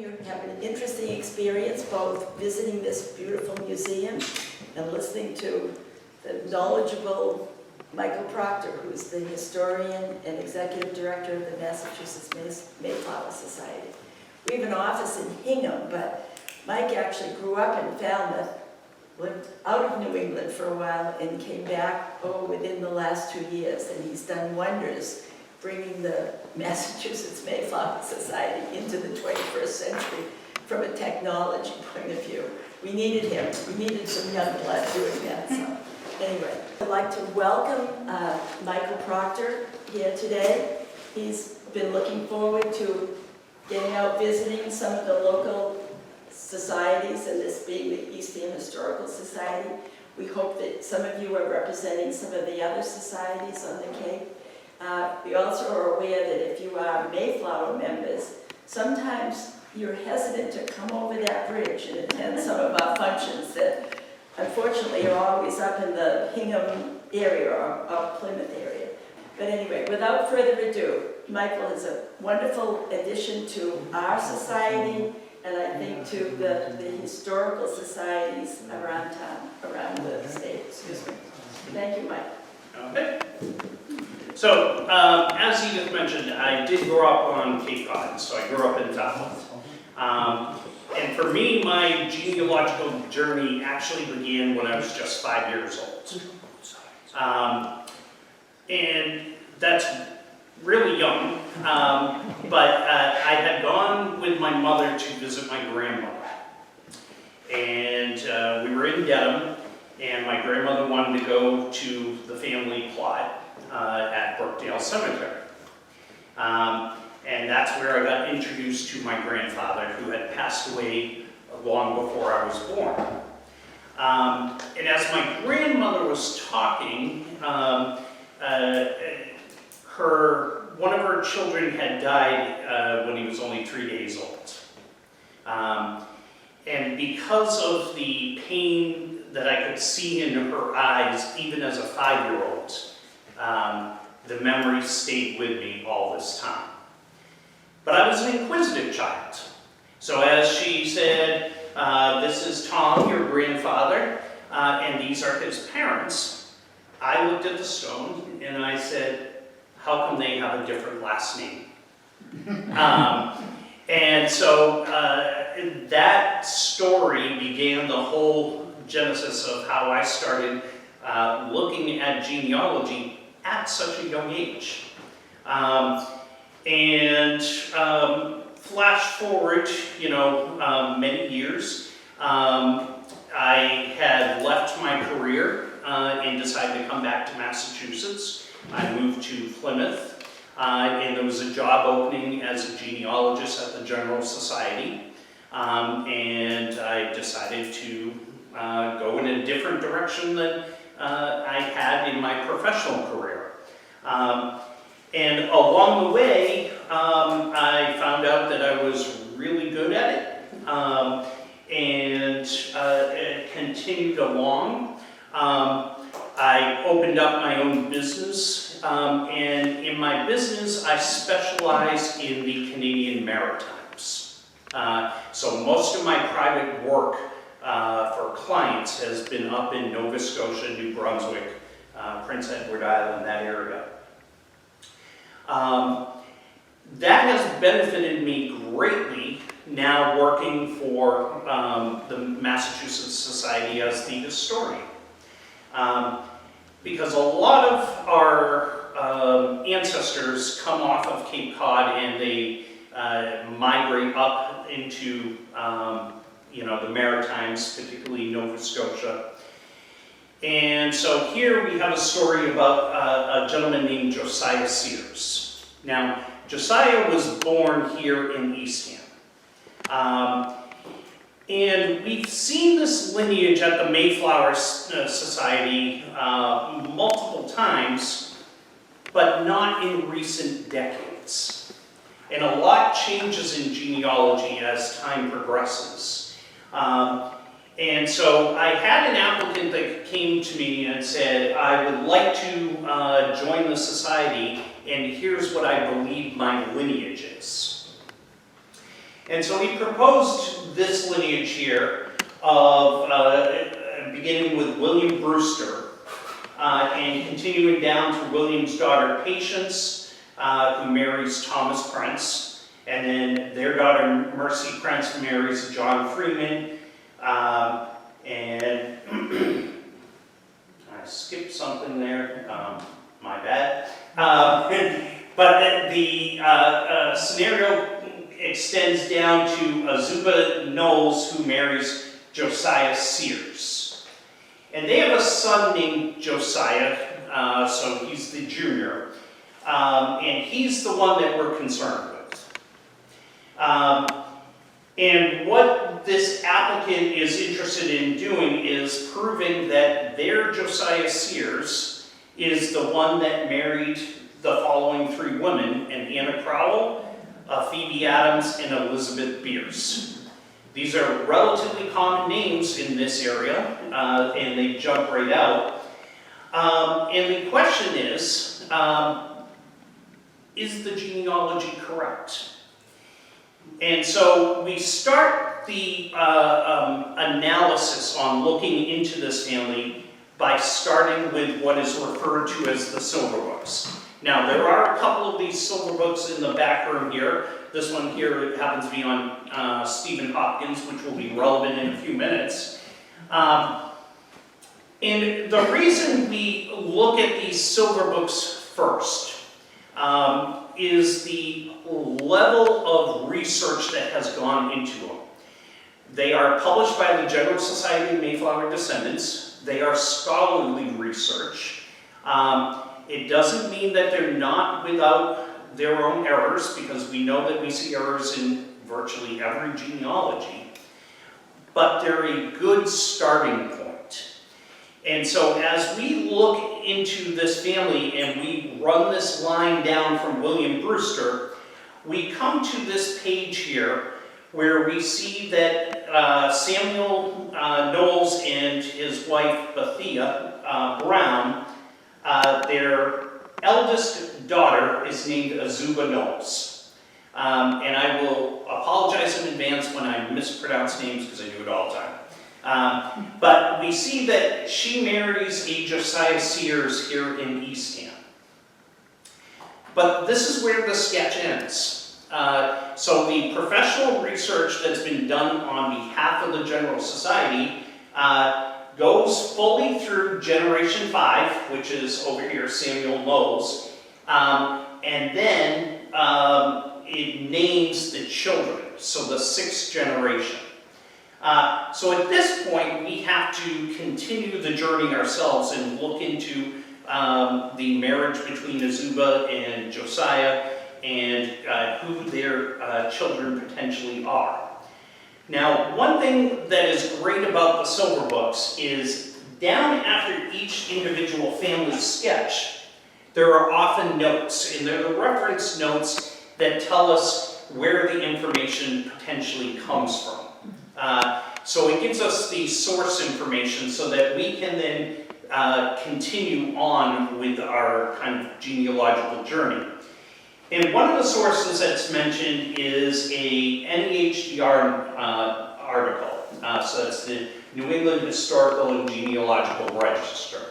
you have an interesting experience both visiting this beautiful museum and listening to the knowledgeable Michael Proctor, who's the historian and executive director of the Massachusetts Mayflower Society. We have an office in Hingham, but Mike actually grew up in Falmouth, lived out of New England for a while, and came back, within the last 2 years, and he's done wonders bringing the Massachusetts Mayflower Society into the 21st century from a technology point of view. We needed him. We needed some young blood doing that. So anyway, I'd like to welcome Michael Proctor here today. He's been looking forward to getting out visiting some of the local societies, and this being the Eastham Historical Society. We hope that some of you are representing some of the other societies on the Cape. We also are aware that if you are Mayflower members, sometimes you're hesitant to come over that bridge and attend some of our functions that unfortunately are always up in the Hingham area or Plymouth area. But anyway, without further ado, Michael is a wonderful addition to our society, and I think to the historical societies around town, around the state. Excuse me. Thank you, Mike. Okay. So, as Edith mentioned, I did grow up on Cape Cod, so I grew up in Falmouth. And for me, my genealogical journey actually began when I was just 5 years old. And that's really young, but I had gone with my mother to visit my grandmother. And we were in Dedham, and my grandmother wanted to go to the family plot at Brookdale Cemetery. And that's where I got introduced to my grandfather, who had passed away long before I was born. And as my grandmother was talking, one of her children had died when he was only 3 days old. And because of the pain that I could see in her eyes, even as a 5-year-old, the memories stayed with me all this time. But I was an inquisitive child. So as she said, this is Tom, your grandfather, and these are his parents, I looked at the stone and I said, how come they have a different last name? And so that story began the whole genesis of how I started looking at genealogy at such a young age. Flash forward, many years, I had left my career and decided to come back to Massachusetts. I moved to Plymouth, and there was a job opening as a genealogist at the General Society, and I decided to go in a different direction than I had in my professional career. And along the way, I found out that I was really good at it, and continued along. I opened up my own business, and in my business, I specialize in the Canadian Maritimes. So most of my private work for clients has been up in Nova Scotia, New Brunswick, Prince Edward Island, that area. That has benefited me greatly now working for the Massachusetts Society as the historian. Because a lot of our ancestors come off of Cape Cod and they migrate up into the Maritimes, particularly Nova Scotia. And so here we have a story about a gentleman named Josiah Sears. Now, Josiah was born here in Eastham. And we've seen this lineage at the Mayflower Society multiple times, but not in recent decades. And a lot changes in genealogy as time progresses. And so I had an applicant that came to me and said, I would like to join the society, and here's what I believe my lineage is. And so he proposed this lineage here of beginning with William Brewster and continuing down to William's daughter Patience, who marries Thomas Prince, and then their daughter Mercy Prince marries John Freeman, and I skipped something there, my bad. But the scenario extends down to Azuba Knowles, who marries Josiah Sears. And they have a son named Josiah, so he's the junior, and he's the one that we're concerned with. And what this applicant is interested in doing is proving that their Josiah Sears is the one that married the following three women, and Anna Crowell, Phoebe Adams, and Elizabeth Bierce. These are relatively common names in this area, and they jump right out. And the question is the genealogy correct? And so we start the analysis on looking into this family by starting with what is referred to as the silver books. Now, there are a couple of these silver books in the back room here. This one here happens to be on Stephen Hopkins, which will be relevant in a few minutes. And the reason we look at these silver books first is the level of research that has gone into them. They are published by the General Society of Mayflower Descendants. They are scholarly research. It doesn't mean that they're not without their own errors, because we know that we see errors in virtually every genealogy, but they're a good starting point. And so as we look into this family and we run this line down from William Brewster, we come to this page here where we see that Samuel Knowles and his wife Bethia Brown, their eldest daughter is named Azuba Knowles. And I will apologize in advance when I mispronounce names, because I do it all the time. But we see that she marries a Josiah Sears here in Eastham. But this is where the sketch ends. So the professional research that's been done on behalf of the General Society goes fully through Generation 5, which is over here, Samuel Knowles, and then it names the children, so the 6th generation. So at this point, we have to continue the journey ourselves and look into the marriage between Azuba and Josiah and who their children potentially are. Now, one thing that is great about the silver books is down after each individual family sketch, there are often notes, and they're the reference notes that tell us where the information potentially comes from. So it gives us the source information so that we can then continue on with our kind of genealogical journey. And one of the sources that's mentioned is a NEHDR article. So that's the New England Historical and Genealogical Register.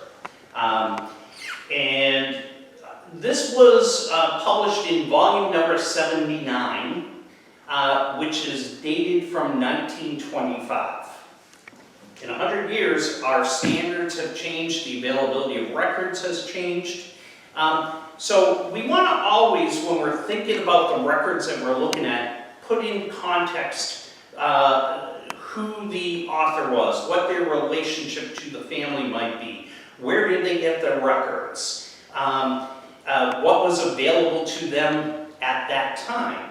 And this was published in volume number 79, which is dated from 1925. In 100 years, our standards have changed, the availability of records has changed. So we want to always, when we're thinking about the records that we're looking at, put in context who the author was, what their relationship to the family might be, where did they get their records, what was available to them at that time.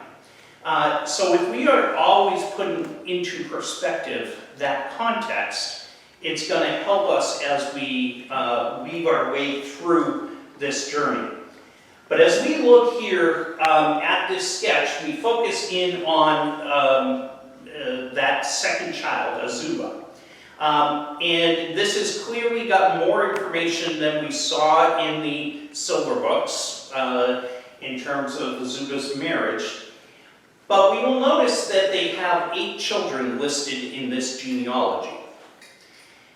So if we are always putting into perspective that context, it's going to help us as we weave our way through this journey. But as we look here at this sketch, we focus in on that second child, Azuba. And this has clearly got more information than we saw in the silver books in terms of Azuba's marriage. But we will notice that they have 8 children listed in this genealogy.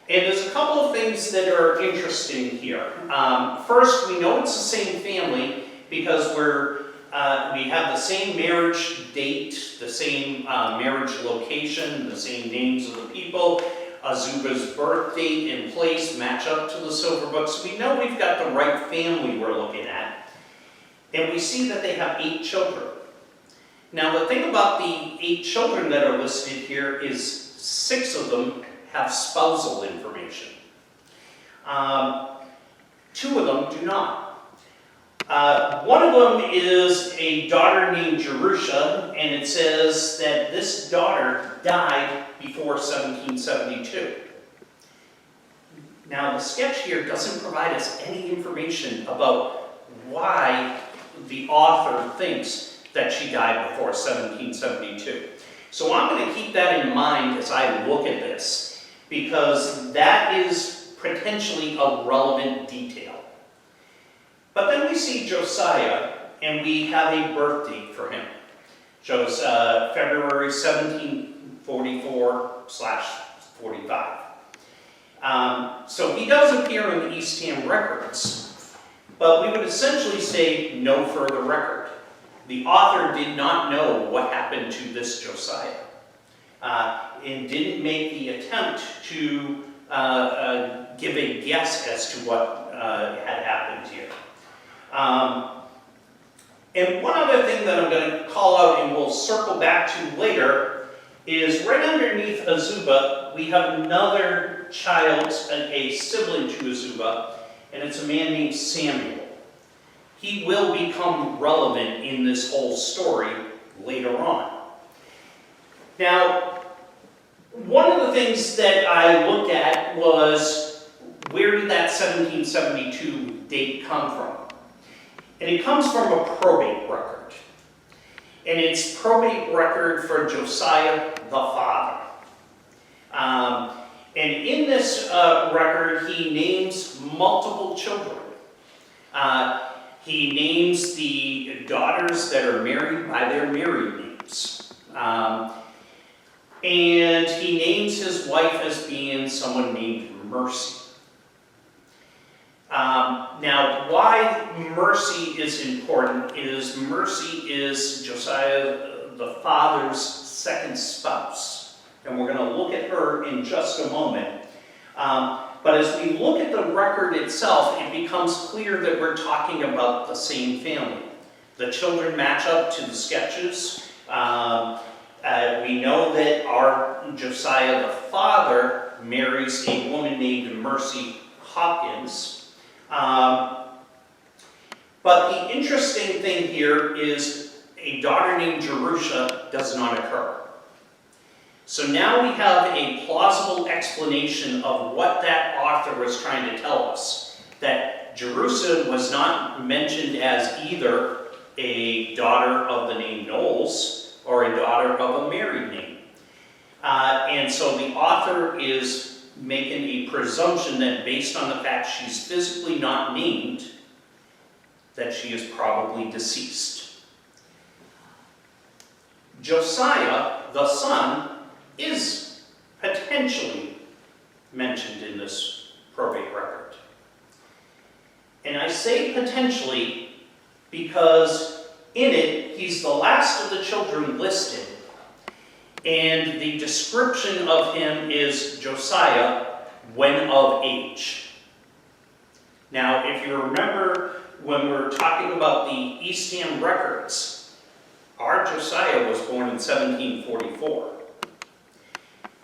And there's a couple of things that are interesting here. First, we know it's the same family because we have the same marriage date, the same marriage location, the same names of the people. Azuba's birth date and place match up to the silver book. So we know we've got the right family we're looking at. And we see that they have 8 children. Now the thing about the 8 children that are listed here is 6 of them have spousal information. 2 of them do not. One of them is a daughter named Jerusha, and it says that this daughter died before 1772. Now the sketch here doesn't provide us any information about why the author thinks that she died before 1772. So I'm going to keep that in mind as I look at this, because that is potentially a relevant detail. But then we see Josiah, and we have a birth date for him. Shows February 1744/45. So he does appear in the Eastham records, but we would essentially say no further record. The author did not know what happened to this Josiah, and didn't make the attempt to give a guess as to what had happened here. And one other thing that I'm going to call out and we'll circle back to later is right underneath Azuba, we have another child, a sibling to Azuba, and it's a man named Samuel. He will become relevant in this whole story later on. Now, one of the things that I looked at was, where did that 1772 date come from? And it comes from a probate record. And it's probate record for Josiah the father. And in this record, he names multiple children. He names the daughters that are married by their married names. And he names his wife as being someone named Mercy. Now, why Mercy is important is Mercy is Josiah the father's second spouse. And we're going to look at her in just a moment. But as we look at the record itself, it becomes clear that we're talking about the same family. The children match up to the sketches. We know that our Josiah the father marries a woman named Mercy Hopkins. But the interesting thing here is a daughter named Jerusha does not occur. So now we have a plausible explanation of what that author was trying to tell us. That Jerusha was not mentioned as either a daughter of the name Knowles or a daughter of a married name. And so the author is making a presumption that based on the fact she's physically not named, that she is probably deceased. Josiah, the son, is potentially mentioned in this probate record. And I say potentially because in it, he's the last of the children listed. And the description of him is Josiah when of age. Now, if you remember when we're talking about the Eastham records, our Josiah was born in 1744.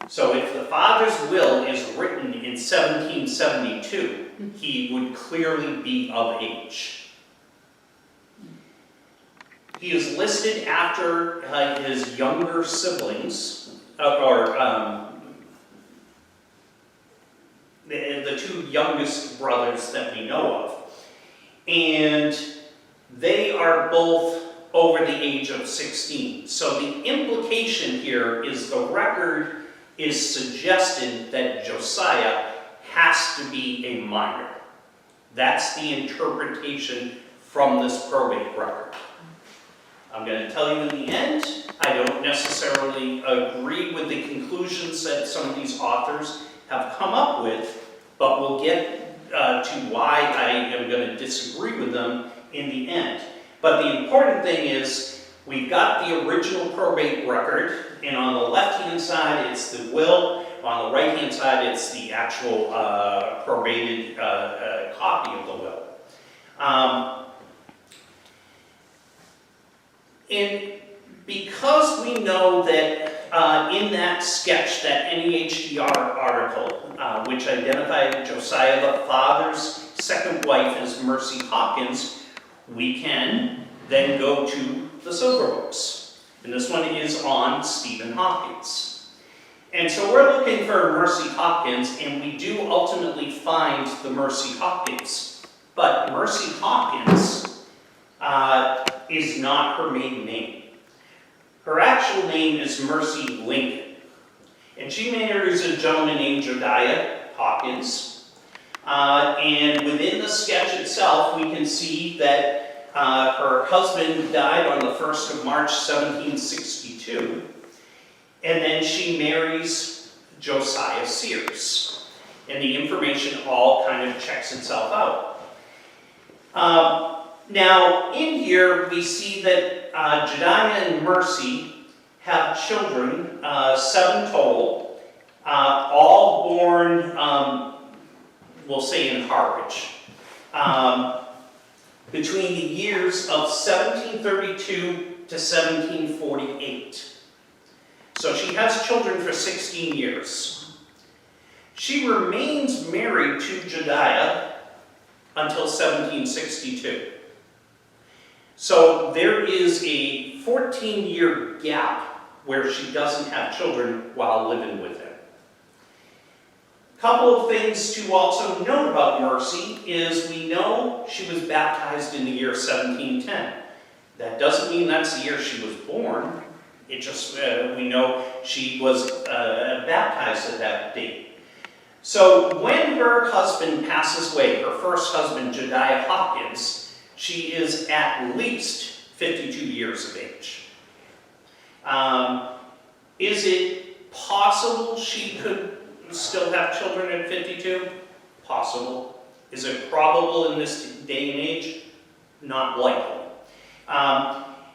So if the father's will is written in 1772, he would clearly be of age. He is listed after his younger siblings, the 2 youngest brothers that we know of. And they are both over the age of 16. So the implication here is the record is suggested that Josiah has to be a minor. That's the interpretation from this probate record. I'm going to tell you in the end, I I don't necessarily agree with the conclusions that some of these authors have come up with, but we'll get to why I am going to disagree with them in the end. But the important thing is, we've got the original probate record, and on the left-hand side it's the will, on the right-hand side it's the actual probated copy of the will. And because we know that in that sketch, that NEHDR article, which identified Josiah the father's second wife as Mercy Hawkins, we can then go to the silver books. And this one is on Stephen Hawkins. And so we're looking for Mercy Hawkins, and we do ultimately find the Mercy Hawkins. But Mercy Hawkins is not her maiden name. Her actual name is Mercy Lincoln. And she marries a gentleman named Josiah Hawkins. And within the sketch itself, we can see that her husband died on the 1st of March, 1762. And then she marries Josiah Sears. And the information all kind of checks itself out. Now, in here, we see that Jediah and Mercy have children, 7 total, all born, we'll say in Harwich, between the years of 1732 to 1748. So she has children for 16 years. She remains married to Jediah until 1762. So there is a 14-year gap where she doesn't have children while living with him. A couple of things to also note about Mercy is we know she was baptized in the year 1710. That doesn't mean that's the year she was born. It just, we know she was baptized at that date. So when her husband passes away, her first husband, Josiah Hawkins, she is at least 52 years of age. Is it possible she could still have children at 52? Possible. Is it probable in this day and age? Not likely.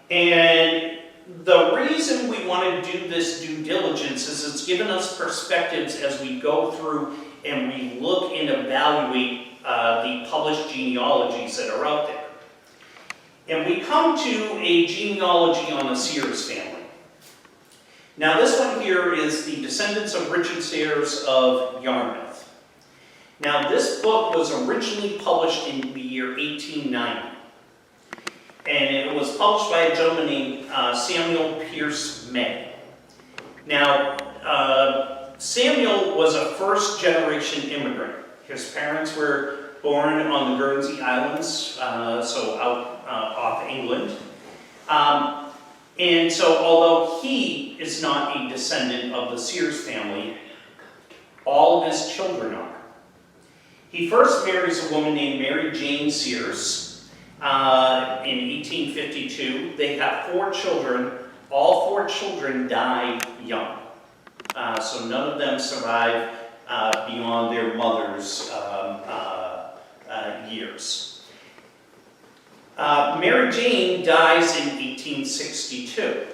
And the reason we want to do this due diligence is it's given us perspectives as we go through and we look and evaluate the published genealogies that are out there. And we come to a genealogy on the Sears family. Now this one here is the Descendants of Richard Sears of Yarmouth. Now this book was originally published in the year 1890. And it was published by a gentleman named Samuel Pierce May. Now, Samuel was a first-generation immigrant. His parents were born on the Guernsey Islands, so out off England. And so although he is not a descendant of the Sears family, all of his children are. He first marries a woman named Mary Jane Sears in 1852. They have 4 children. All 4 children die young. So none of them survive beyond their mother's years. Mary Jane dies in 1862.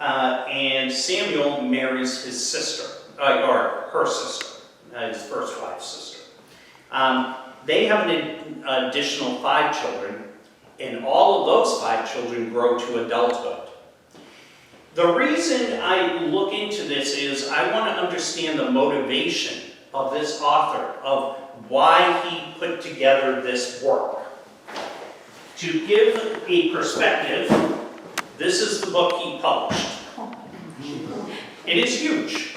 And Samuel marries his sister, or her sister, his first wife's sister. They have an additional 5 children, and all of those 5 children grow to adulthood. The reason I look into this is I want to understand the motivation of this author, of why he put together this work. To give a perspective, this is the book he published. It is huge.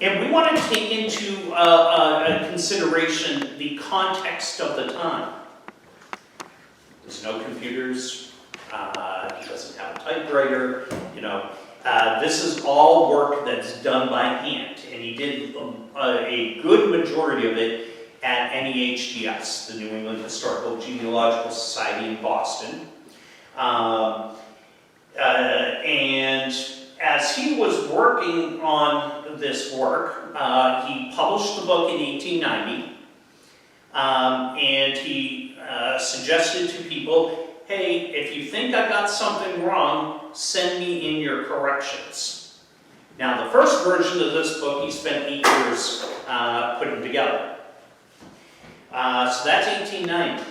And we want to take into consideration the context of the time. There's no computers. He doesn't have a typewriter. You know, this is all work that's done by hand, and he did a good majority of it at NEHDS, the New England Historical Genealogical Society in Boston. working on this work. He published the book in 1890, and he suggested to people, hey, if you think I got something wrong, send me in your corrections. Now, the first version of this book, he spent 8 years putting together. So that's 1890.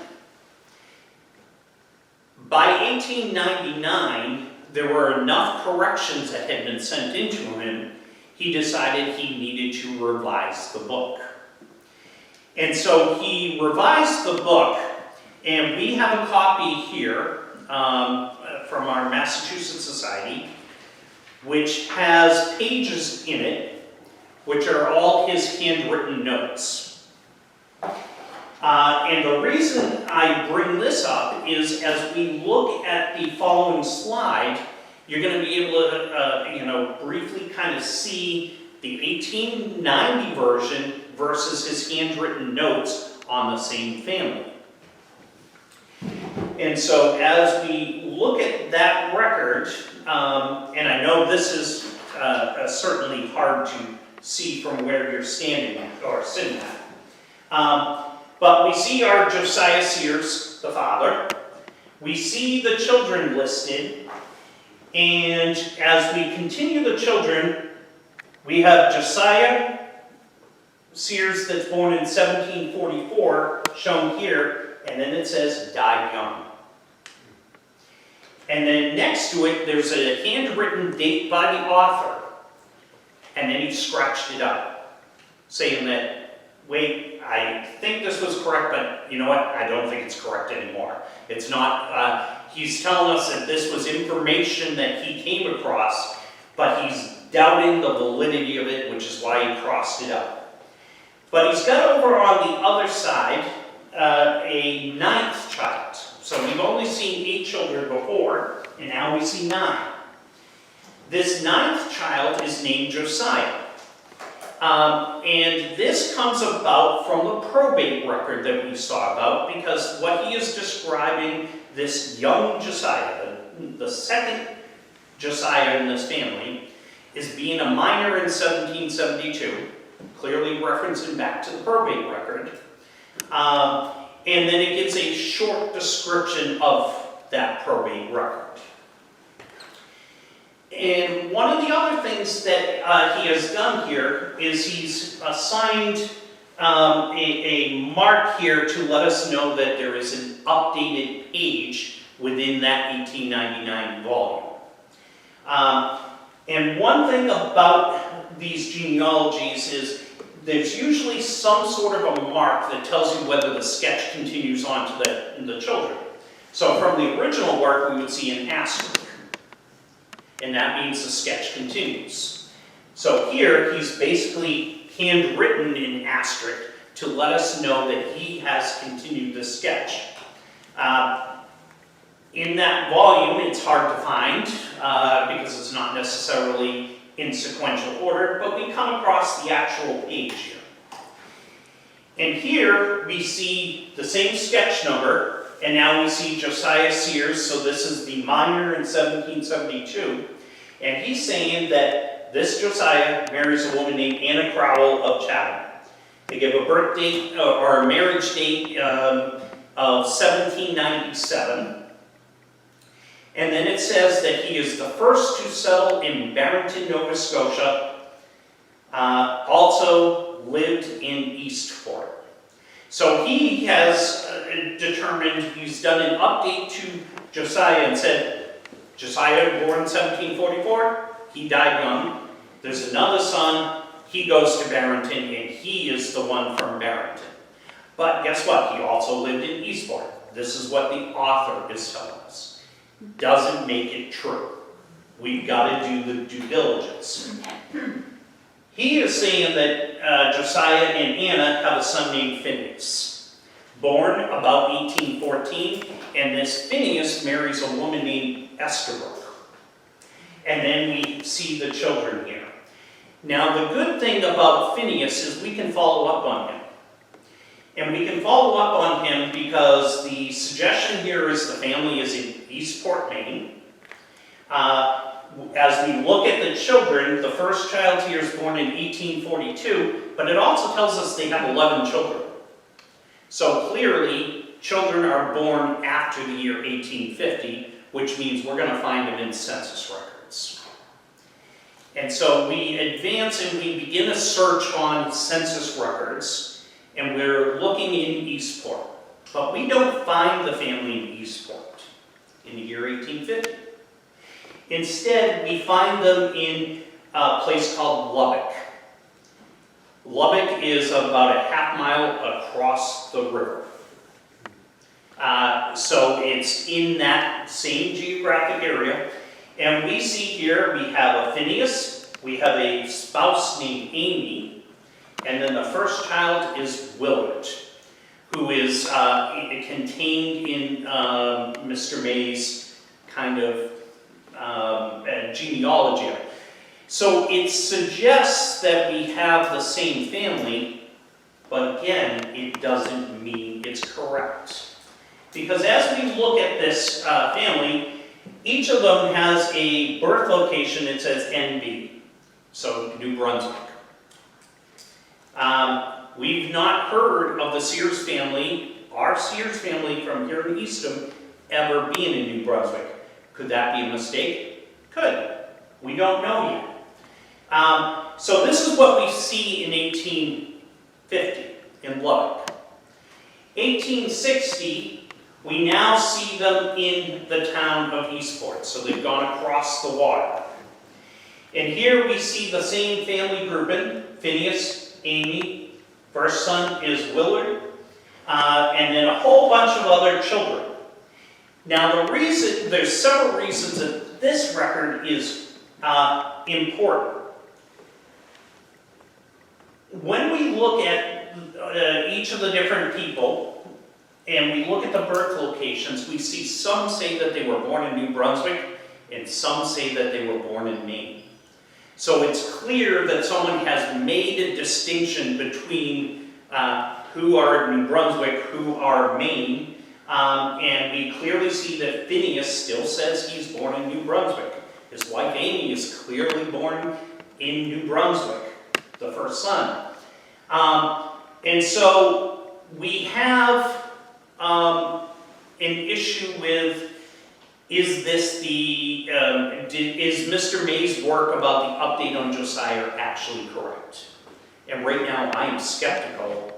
By 1899, there were enough corrections that had been sent into him, he decided he needed to revise the book. And so he revised the book, and we have a copy here from our Massachusetts Society, which has pages in it, which are all his handwritten notes. And the reason I bring this up is as we look at the following slide, you're going to be able to, briefly kind of see the 1890 version versus his handwritten notes on the same family. And so as we look at that record, and I know this is certainly hard to see from where you're standing or sitting at. But we see our Josiah Sears, the father. We see the children listed. And as we continue the children, we have Josiah Sears that's born in 1744, shown here. And then it says, died young. And then next to it, there's a handwritten date by the author. And then he scratched it up, saying that, wait, I think this was correct, but you know what? I don't think it's correct anymore. It's not, he's telling us that this was information that he came across, but he's doubting the validity of it, which is why he crossed it out. But he's got over on the other side a 9th child. So we've only seen 8 children before, and now we see 9. This 9th child is named Josiah. And this comes about from the probate record that we saw about, because what he is describing, this young Josiah, the second Josiah in this family, is being a minor in 1772, clearly referencing back to the probate record. And then it gives a short description of that probate record. And one of the other things that he has done here is he's assigned a mark here to let us know that there is an updated page within that 1899 volume. And one thing about these genealogies is there's usually some sort of a mark that tells you whether the sketch continues on to the children. So from the original work, we would see an asterisk. And that means the sketch continues. So here, he's basically handwritten in asterisk to let us know that he has continued the sketch. In that volume, it's hard to find because it's not necessarily in sequential order, but we come across the actual page here. And here we see the same sketch number, and now we see Josiah Sears, so this is the minor in 1772, and he's saying that this Josiah marries a woman named Anna Crowell of Chatham. They give a birth date or a marriage date of 1797. And then it says that he is the first to settle in Barrington, Nova Scotia, also lived in Eastport. So he has determined, he's done an update to Josiah and said, Josiah, born in 1744, he died young. There's another son, he goes to Barrington, and he is the one from Barrington. But guess what? He also lived in Eastport. This is what the author is telling us. Doesn't make it true. We've got to do the due diligence. He is saying that Josiah and Anna have a son named Phineas, born about 1814, and this Phineas marries a woman named Estabrook. And then we see the children here. Now, the good thing about Phineas is we can follow up on him. And we can follow up on him because the suggestion here is the family is in Eastport, Maine. as we look at the children, the first child here is born in 1842, but it also tells us they have 11 children. So clearly, children are born after the year 1850, which means we're going to find them in census records. And so we advance and we begin a search on census records, and we're looking in Eastport. But we don't find the family in Eastport in the year 1850. Instead, we find them in a place called Lubbock. Lubbock is about a half-mile across the river. So it's in that same geographic area. And we see here, we have a Phineas, we have a spouse named Amy, and then the first child is Willard, who is contained in Mr. May's kind of genealogy. So it suggests that we have the same family, but again, it doesn't mean it's correct. Because as we look at this family, each of them has a birth location that says NB, so New Brunswick. We've not heard of the Sears family, our Sears family from here in Eastham, ever being in New Brunswick. Could that be a mistake? Could. We don't know yet. So this is what we see in 1850 in Lubbock. 1860, we now see them in the town of Eastport, so they've gone across the water. And here we see the same family grouping, Phineas, Amy, first son is Willard, and then a whole bunch of other children. Now there's several reasons that this record is important. When we look at each of the different people, and we look at the birth locations, we see some say that they were born in New Brunswick, and some say that they were born in Maine. So it's clear that someone has made a distinction between who are New Brunswick, who are Maine, and we clearly see that Phineas still says he's born in New Brunswick. His wife Amy is clearly born in New Brunswick, the first son. And so we have an issue with, is this is Mr. May's work about the update on Josiah actually correct? And right now I am skeptical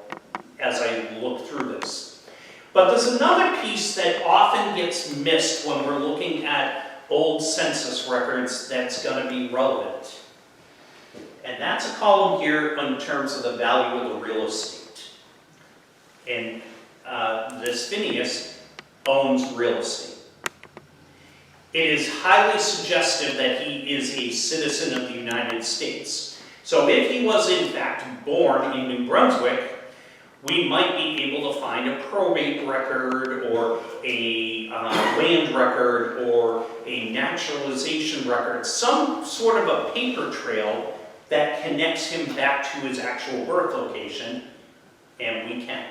as I look through this. But there's another piece that often gets missed when we're looking at old census records that's going to be relevant. And that's a column here in terms of the value of the real estate. And this Phineas owns real estate. It is highly suggestive that he is a citizen of the United States. So if he was in fact born in New Brunswick, we might be able to find a probate record or a land record or a naturalization record, some sort of a paper trail that connects him back to his actual birth location, and we can.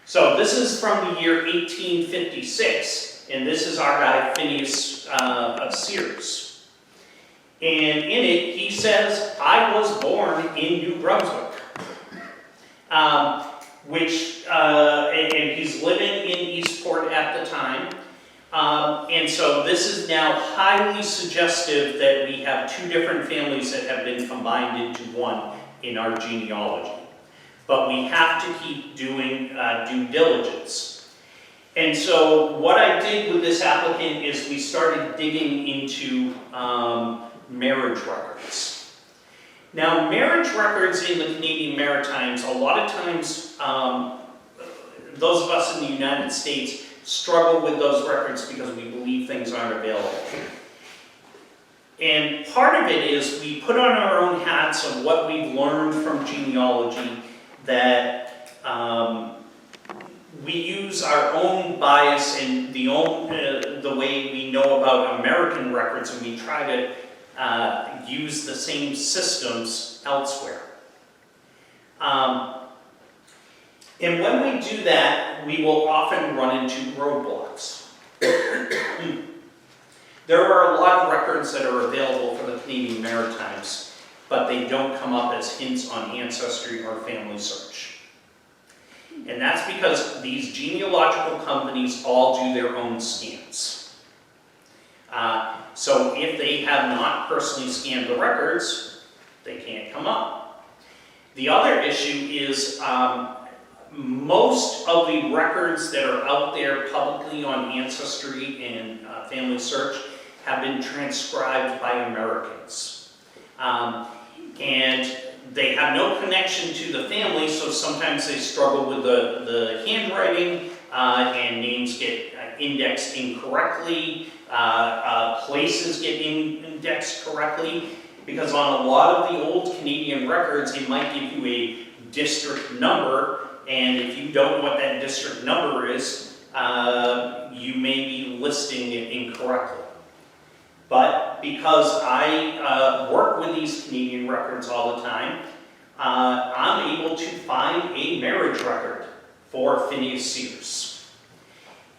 So this is from the year 1856, and this is our guy Phineas of Sears. And in it, he says, I was born in New Brunswick. And he's living in Eastport at the time. And so this is now highly suggestive that we have two different families that have been combined into one in our genealogy. But we have to keep doing due diligence. And so what I did with this applicant is we started digging into marriage records. Now, marriage records in the Canadian Maritimes, a lot of times, those of us in the United States struggle with those records because we believe things aren't available. And part of it is we put on our own hats of what we've learned from genealogy, that we use our own bias and the way we know about American records, and we try to use the same systems elsewhere. And when we do that, we will often run into roadblocks. There are a lot of records that are available for the Canadian Maritimes, but they don't come up as hints on ancestry or family search. And that's because these genealogical companies all do their own scans. So if they have not personally scanned the records, they can't come up. The other issue is most of the records that are out there publicly on ancestry and family search have been transcribed by Americans. And they have no connection to the family, so sometimes they struggle with the handwriting, and names get indexed incorrectly, places get indexed correctly, because on a lot of the old Canadian records, it might give you a district number, and if you don't know what that district number is, you may be listing it incorrectly. But because I work with these Canadian records all the time, I'm able to find a marriage record for Phineas Sears.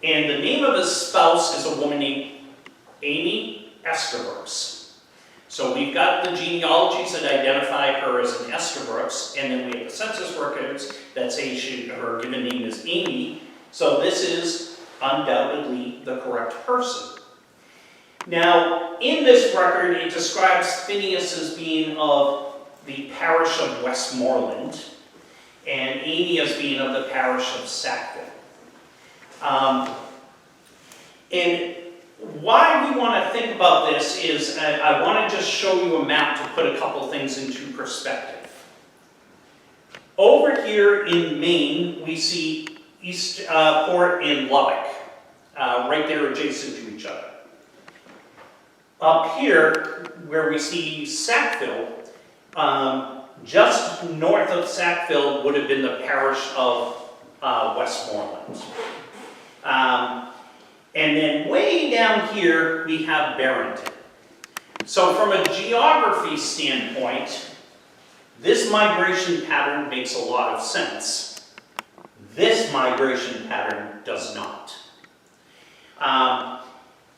And the name of his spouse is a woman named Amy Estabrooks. So we've got the genealogies that identify her as an Estabrooks, and then we have the census records that say her given name is Amy. So this is undoubtedly the correct person. Now, in this record, it describes Phineas as being of the parish of Westmoreland, and Amy as being of the parish of Sackville. And why we want to think about this is I want to just show you a map to put a couple things into perspective. Over here in Maine, we see Eastport and Lubbock, right there adjacent to each other. Up here, where we see Sackville, just north of Sackville would have been the parish of Westmoreland. And then way down here, we have Barrington. So from a geography standpoint, this migration pattern makes a lot of sense. This migration pattern does not.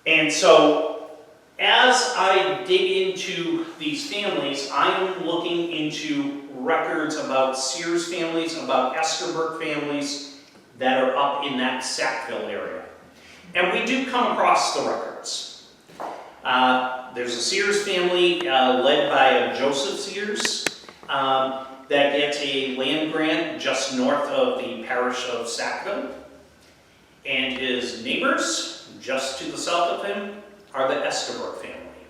And so, as I dig into these families, I'm looking into records about Sears families, about Estabrook families that are up in that Sackville area. And we do come across the records. There's a Sears family led by Joseph Sears that gets a land grant just north of the parish of Sackville. And his neighbors, just to the south of him, are the Estabrook family.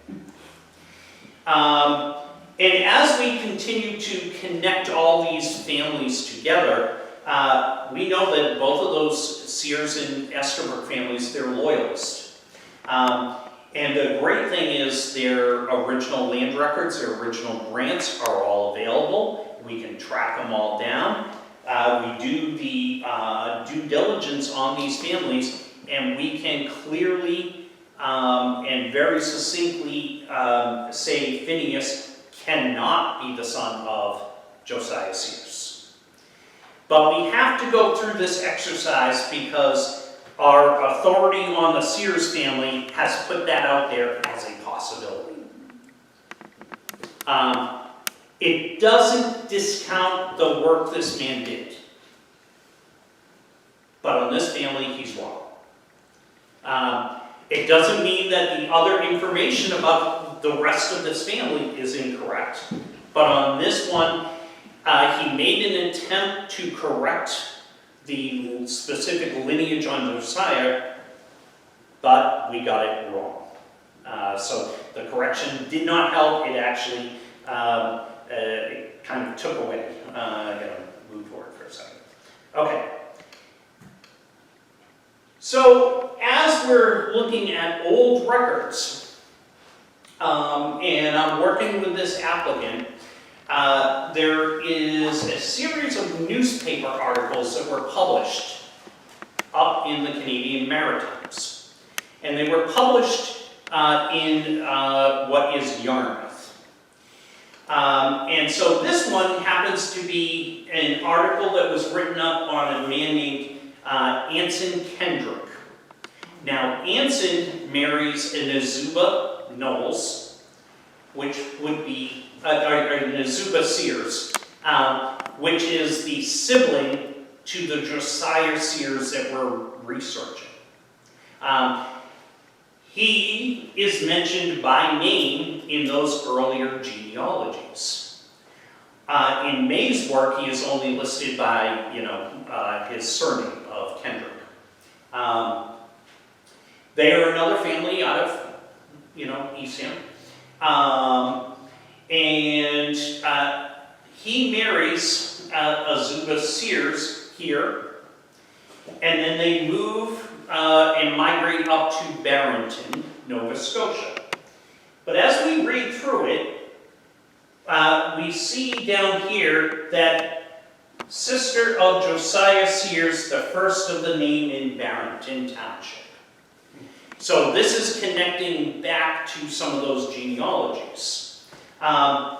And as we continue to connect all these families together, we know that both of those Sears and Estabrook families, they're loyalists. And the great thing is their original land records, their original grants are all available. We can track them all down. We do the due diligence on these families, and we can clearly and very succinctly say Phineas cannot be the son of Josiah Sears. But we have to go through this exercise because our authority on the Sears family has put that out there as a possibility. It doesn't discount the work this man did. But on this family, he's wrong. It doesn't mean that the other information about the rest of this family is incorrect. But on this one, he made an attempt to correct the specific lineage on Josiah, but we got it wrong. So the correction did not help. It actually kind of took away. I gotta move forward for a second. Okay. So as we're looking at old records, and I'm working with this applicant, there is a series of newspaper articles that were published up in the Canadian Maritimes. And they were published in what is Yarmouth. And so this one happens to be an article that was written up on a man named Anson Kendrick. Now, Anson marries an Azuba Knowles, which would be, an Azuba Sears, which is the sibling to the Josiah Sears that we're researching. He is mentioned by name in those earlier genealogies. In May's work, he is only listed by, his surname of Kendrick. They are another family out of, Eastham. And he marries Azuba Sears here, and then they move and migrate up to Barrington, Nova Scotia. But as we read through it, we see down here that sister of Josiah Sears, the first of the name in Barrington Township. So this is connecting back to some of those genealogies. And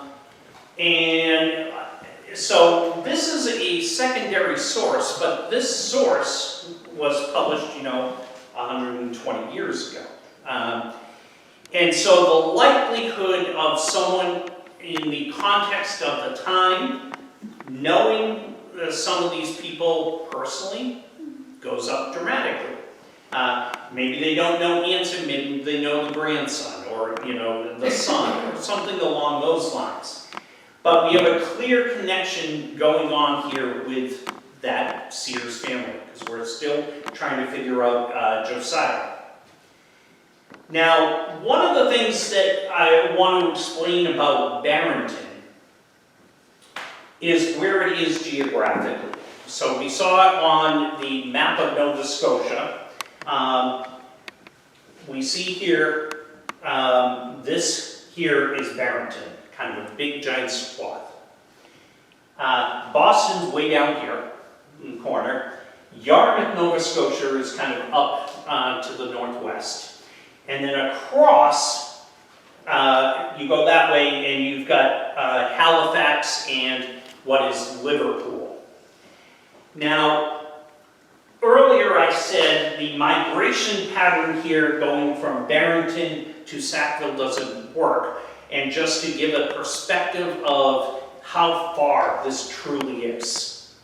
so this is a secondary source, but this source was published, 120 years ago. And so the likelihood of someone in the context of the time knowing some of these people personally goes up dramatically. Maybe they don't know Anson, maybe they know the grandson, or the son, or something along those lines. But we have a clear connection going on here with that Sears family, because we're still trying to figure out Josiah. Now, one of the things that I want to explain about Barrington is where it is geographically. So we saw it on the map of Nova Scotia. We see here, this here is Barrington, kind of a big giant swath. Boston's way down here in the corner. Yarmouth, Nova Scotia is kind of up to the northwest. And then across, you go that way and you've got Halifax and what is Liverpool. Now, earlier I said the migration pattern here going from Barrington to Sackville doesn't work. And just to give a perspective of how far this truly is.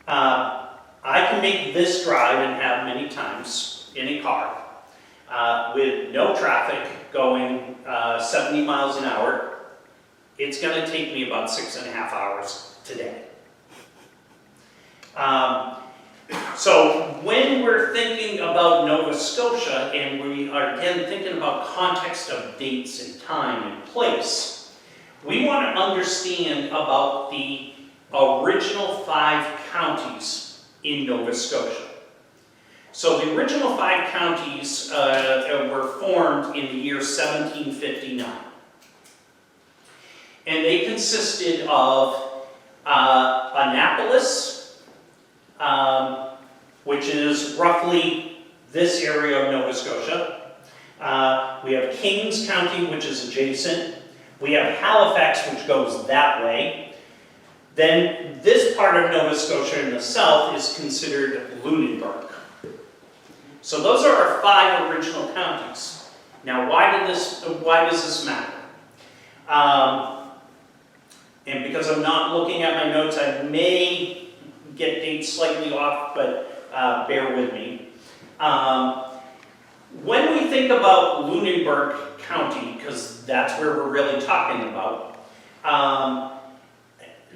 I can make this drive and have many times in a car with no traffic going 70 miles an hour. It's going to take me about 6.5 hours today. So when we're thinking about Nova Scotia, and we are again thinking about context of dates and time and place, we want to understand about the original 5 counties in Nova Scotia. So the original 5 counties were formed in the year 1759. And they consisted of Annapolis, which is roughly this area of Nova Scotia. We have Kings County, which is adjacent. We have Halifax, which goes that way. Then this part of Nova Scotia in the south is considered Lunenburg. So those are our 5 original counties. Now, why does this matter? And because I'm not looking at my notes, I may get dates slightly off, but bear with me. When we think about Lunenburg County, because that's where we're really talking about,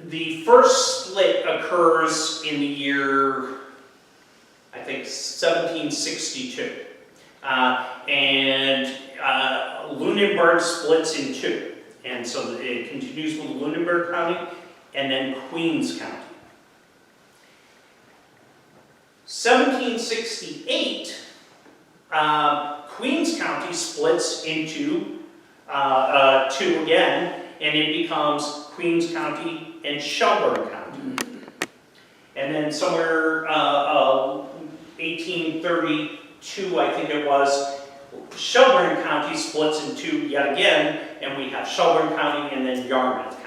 the first split occurs in the year, I think, 1762. And Lunenburg splits in 2. And so it continues with Lunenburg County and then Queens County. 1768, Queens County splits into 2 again, and it becomes Queens County and Shelburne County. And then somewhere 1832, I think it was, Shelburne County splits in 2 yet again, and we have Shelburne County and then Yarmouth County.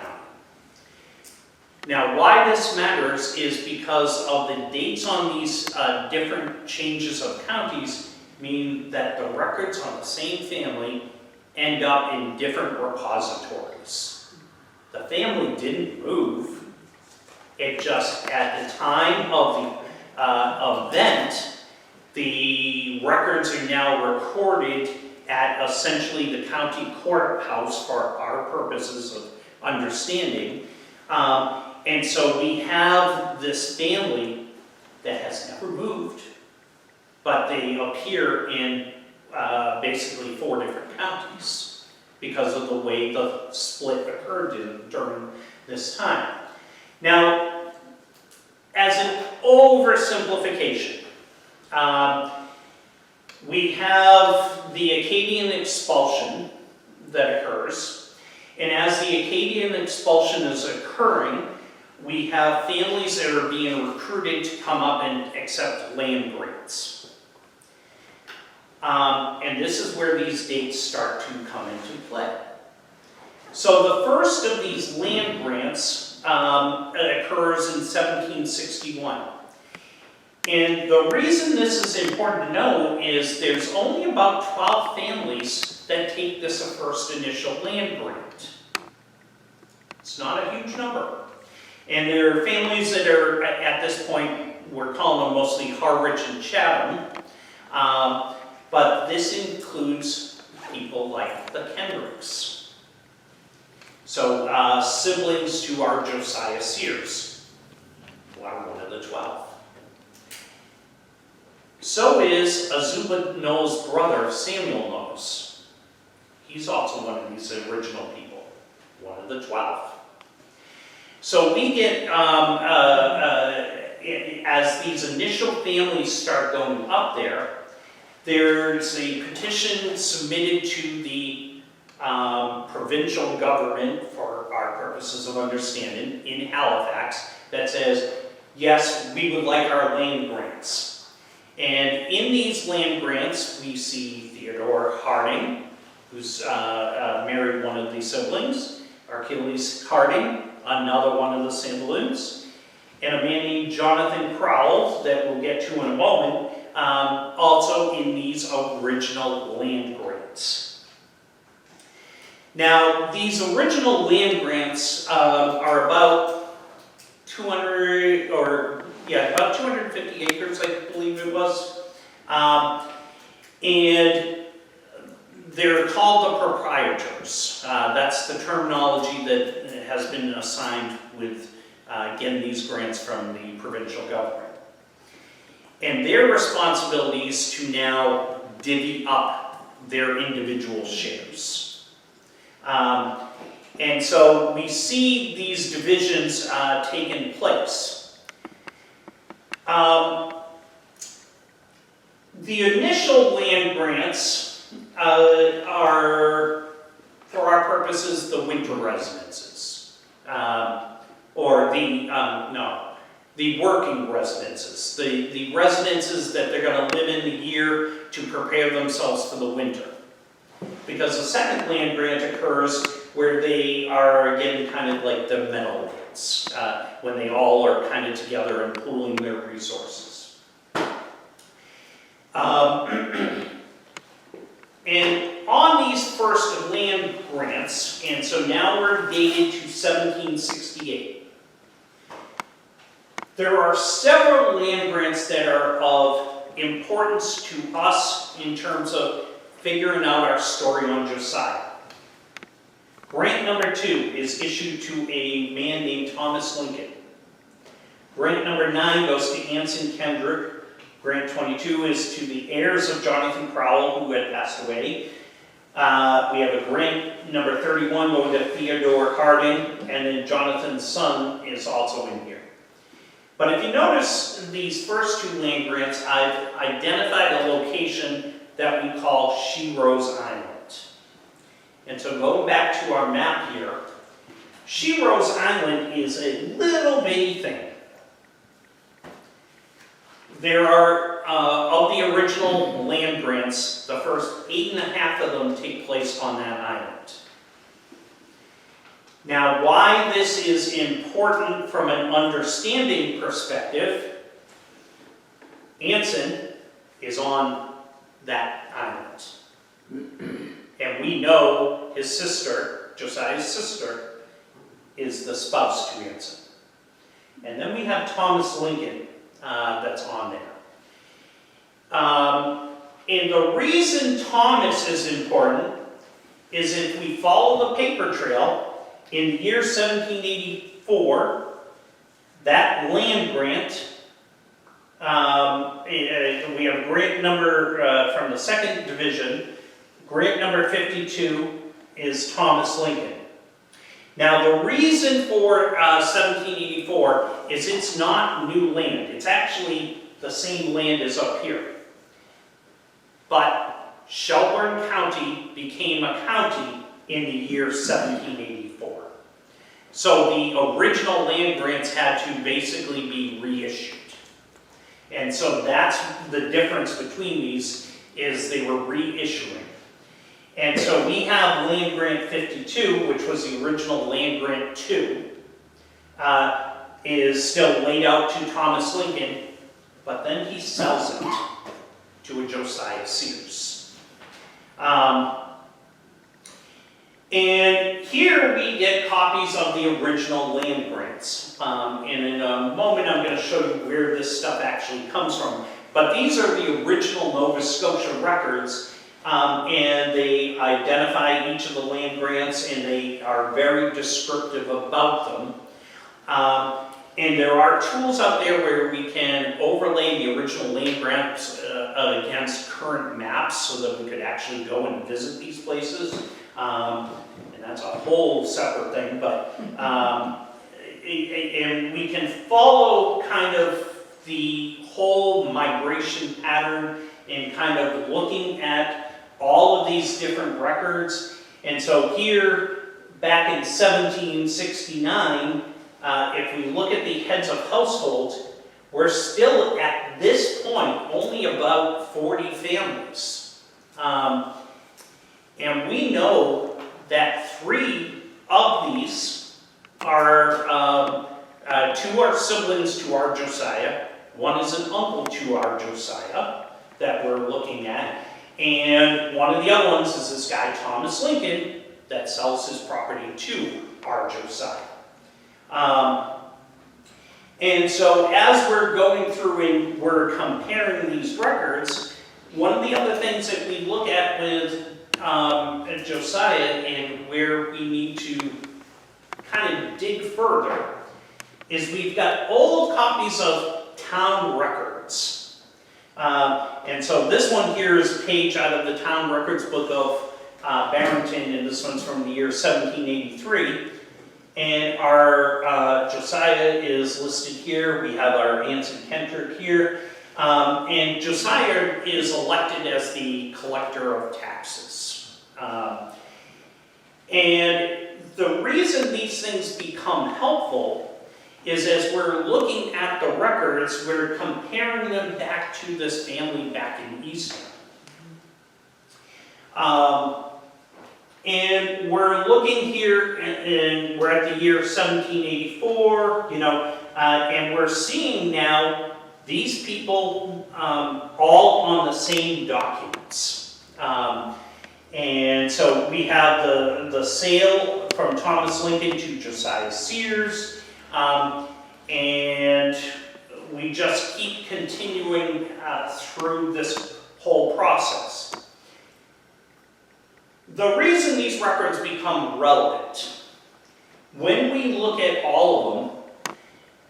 Now, why this matters is because of the dates on these different changes of counties mean that the records on the same family end up in different repositories. The family didn't move. It just, at the time of the event, the records are now recorded at essentially the county courthouse for our purposes of understanding. And so we have this family that has never moved, but they appear in basically 4 different counties because of the way the split occurred during this time. Now, as an oversimplification, we have the Acadian expulsion that occurs, and as the Acadian expulsion is occurring, we have families that are being recruited to come up and accept land grants. And this is where these dates start to come into play. So the first of these land grants occurs in 1761. And the reason this is important to know is there's only about 12 families that take this first initial land grant. It's not a huge number. And there are families that are, at this point, we're calling them mostly Harwich and Chatham. But this includes people like the Kendricks. So siblings to our Josiah Sears, who are one of the 12. So is Azuba Knowles' brother, Samuel Knowles. He's also one of these original people, one of the 12. So we get, as these initial families start going up there, there's a petition submitted to the provincial government, for our purposes of understanding, in Halifax, that says, yes, we would like our land grants. And in these land grants, we see Theodore Harding, who's married one of the siblings, Achilles Harding, another one of the siblings, and a man named Jonathan Crowell, that we'll get to in a moment, also in these original land grants. Now, these original land grants are about 250 acres, I believe it was. And they're called the proprietors. That's the terminology that has been assigned with getting these grants from the provincial government. And their responsibility is to now divvy up their individual shares. And so we see these divisions taking place. The initial land grants are, for our purposes, the winter residences. The working residences. The residences that they're going to live in the year to prepare themselves for the winter. Because the second land grant occurs where they are, again, kind of like the meadowlands, when they all are kind of together and pooling their resources. And on these first land grants, and so now we're dated to 1768, there are several land grants that are of importance to us in terms of figuring out our story on Josiah. Grant number 2 is issued to a man named Thomas Lincoln. Grant number 9 goes to Anson Kendrick. Grant 22 is to the heirs of Jonathan Crowell, who had passed away. We have a grant number 31 going to Theodore Harding, and then Jonathan's son is also in here. But if you notice these first 2 land grants, I've identified a location that we call She Rose Island. And so going back to our map here, She Rose Island is a little bitty thing. There are, of the original land grants, the first 8.5 of them take place on that island. Now, why this is important from an understanding perspective, Anson is on that island. And we know his sister, Josiah's sister, is the spouse to Anson. And then we have Thomas Lincoln that's on there. And the reason Thomas is important is if we follow the paper trail, in the year 1784, that land grant, we have grant number from the 2nd Division, grant number 52 is Thomas Lincoln. Now the reason for 1784 is it's not new land. It's actually the same land as up here. But Shelburne County became a county in the year 1784. So the original land grants had to basically be reissued. And so that's the difference between these, is they were reissuing. And so we have land grant 52, which was the original land grant 2, is still laid out to Thomas Lincoln, but then he sells it to a Josiah Sears. And here we get copies of the original land grants. And in a moment I'm going to show you where this stuff actually comes from. But these are the original Nova Scotia records, and they identify each of the land grants, and they are very descriptive about them. And there are tools out there where we can overlay the original land grants against current maps so that we could actually go and visit these places. And that's a whole separate thing, but and we can follow kind of the whole migration pattern and kind of looking at all of these different records. And so here, back in 1769, if we look at the heads of households, we're still at this point only about 40 families. And we know that 3 of these are, 2 are siblings to our Josiah, 1 is an uncle to our Josiah that we're looking at, and one of the other ones is this guy Thomas Lincoln that sells his property to our Josiah. And so as we're going through and we're comparing these records, one of the other things that we look at with Josiah and where we need to kind of dig further is we've got old copies of town records. And so this one here is a page out of the town records book of Barrington, and this one's from the year 1783. And our Josiah is listed here. We have our Anson Kentrick here. And Josiah is elected as the collector of taxes. And the reason these things become helpful is as we're looking at the records, we're comparing them back to this family back in Eastham. And we're looking here, and we're at the year 1784, and we're seeing now these people all on the same documents. And so we have the sale from Thomas Lincoln to Josiah Sears, and we just keep continuing through this whole process. The reason these records become relevant, when we look at all of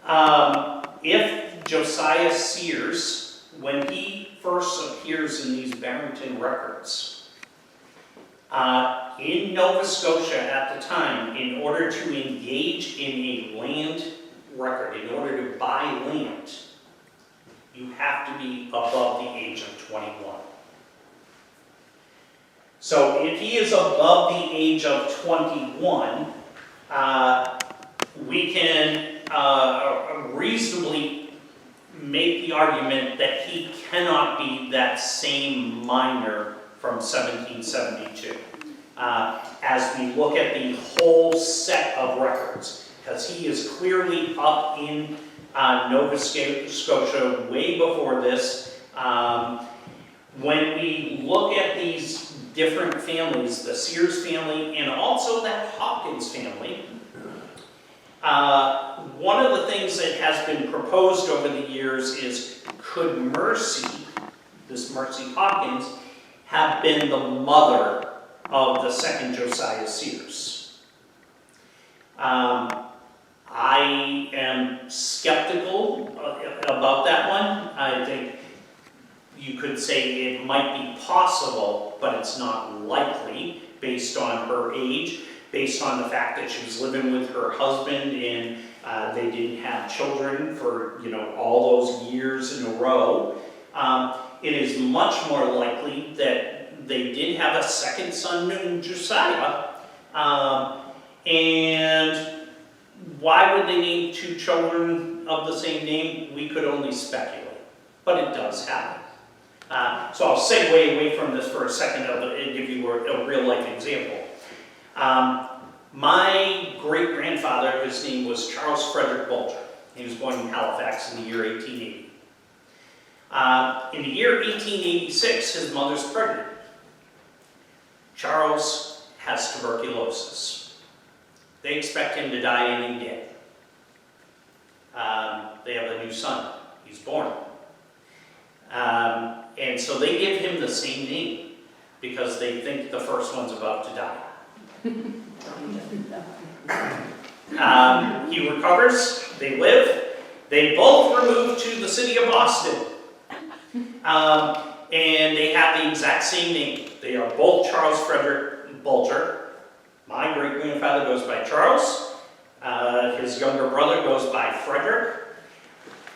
them, if Josiah Sears, when he first appears in these Barrington records, in Nova Scotia at the time, in order to engage in a land record, in order to buy land, you have to be above the age of 21. So if he is above the age of 21, we can reasonably make the argument that he cannot be that same minor from 1772. As we look at the whole set of records, because he is clearly up in Nova Scotia way before this. when we look at these different families, the Sears family and also that Hopkins family, one of the things that has been proposed over the years is, could Mercy, this Mercy Hopkins, have been the mother of the second Josiah Sears? I am skeptical about that one. I think you could say it might be possible, but it's not likely based on her age, based on the fact that she was living with her husband and they didn't have children for, you know, all those years in a row. It is much more likely that they did have a second son named Josiah. And why would they name two children of the same name? We could only speculate, but it does happen. So I'll segue away from this for a second and give you a real life example. My great grandfather, his name was Charles Frederick Bulger. He was born in Halifax in the year 1880. In the year 1886, his mother's pregnant. Charles has tuberculosis. They expect him to die any day. They have a new son. He's born. And so they give him the same name because they think the first one's about to die. He recovers, they live, they both were moved to the city of Boston. And they have the exact same name. They are both Charles Frederick Bulger. My great-grandfather goes by Charles. His younger brother goes by Frederick.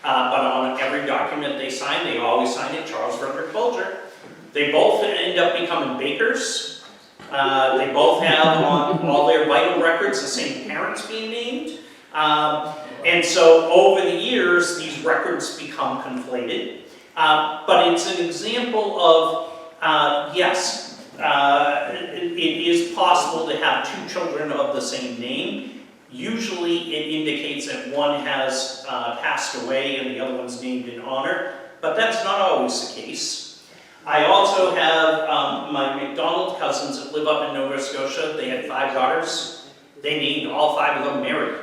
But on every document they sign, they always sign it Charles Frederick Bulger. They both end up becoming bakers. They both have on all their vital records the same parents being named. And so over the years, these records become conflated. But it's an example of, yes, it is possible to have two children of the same name. Usually it indicates that one has passed away and the other one's named in honor, but that's not always the case. I also have my MacDonald cousins that live up in Nova Scotia. They had 5 daughters. They named all 5 of them Mary.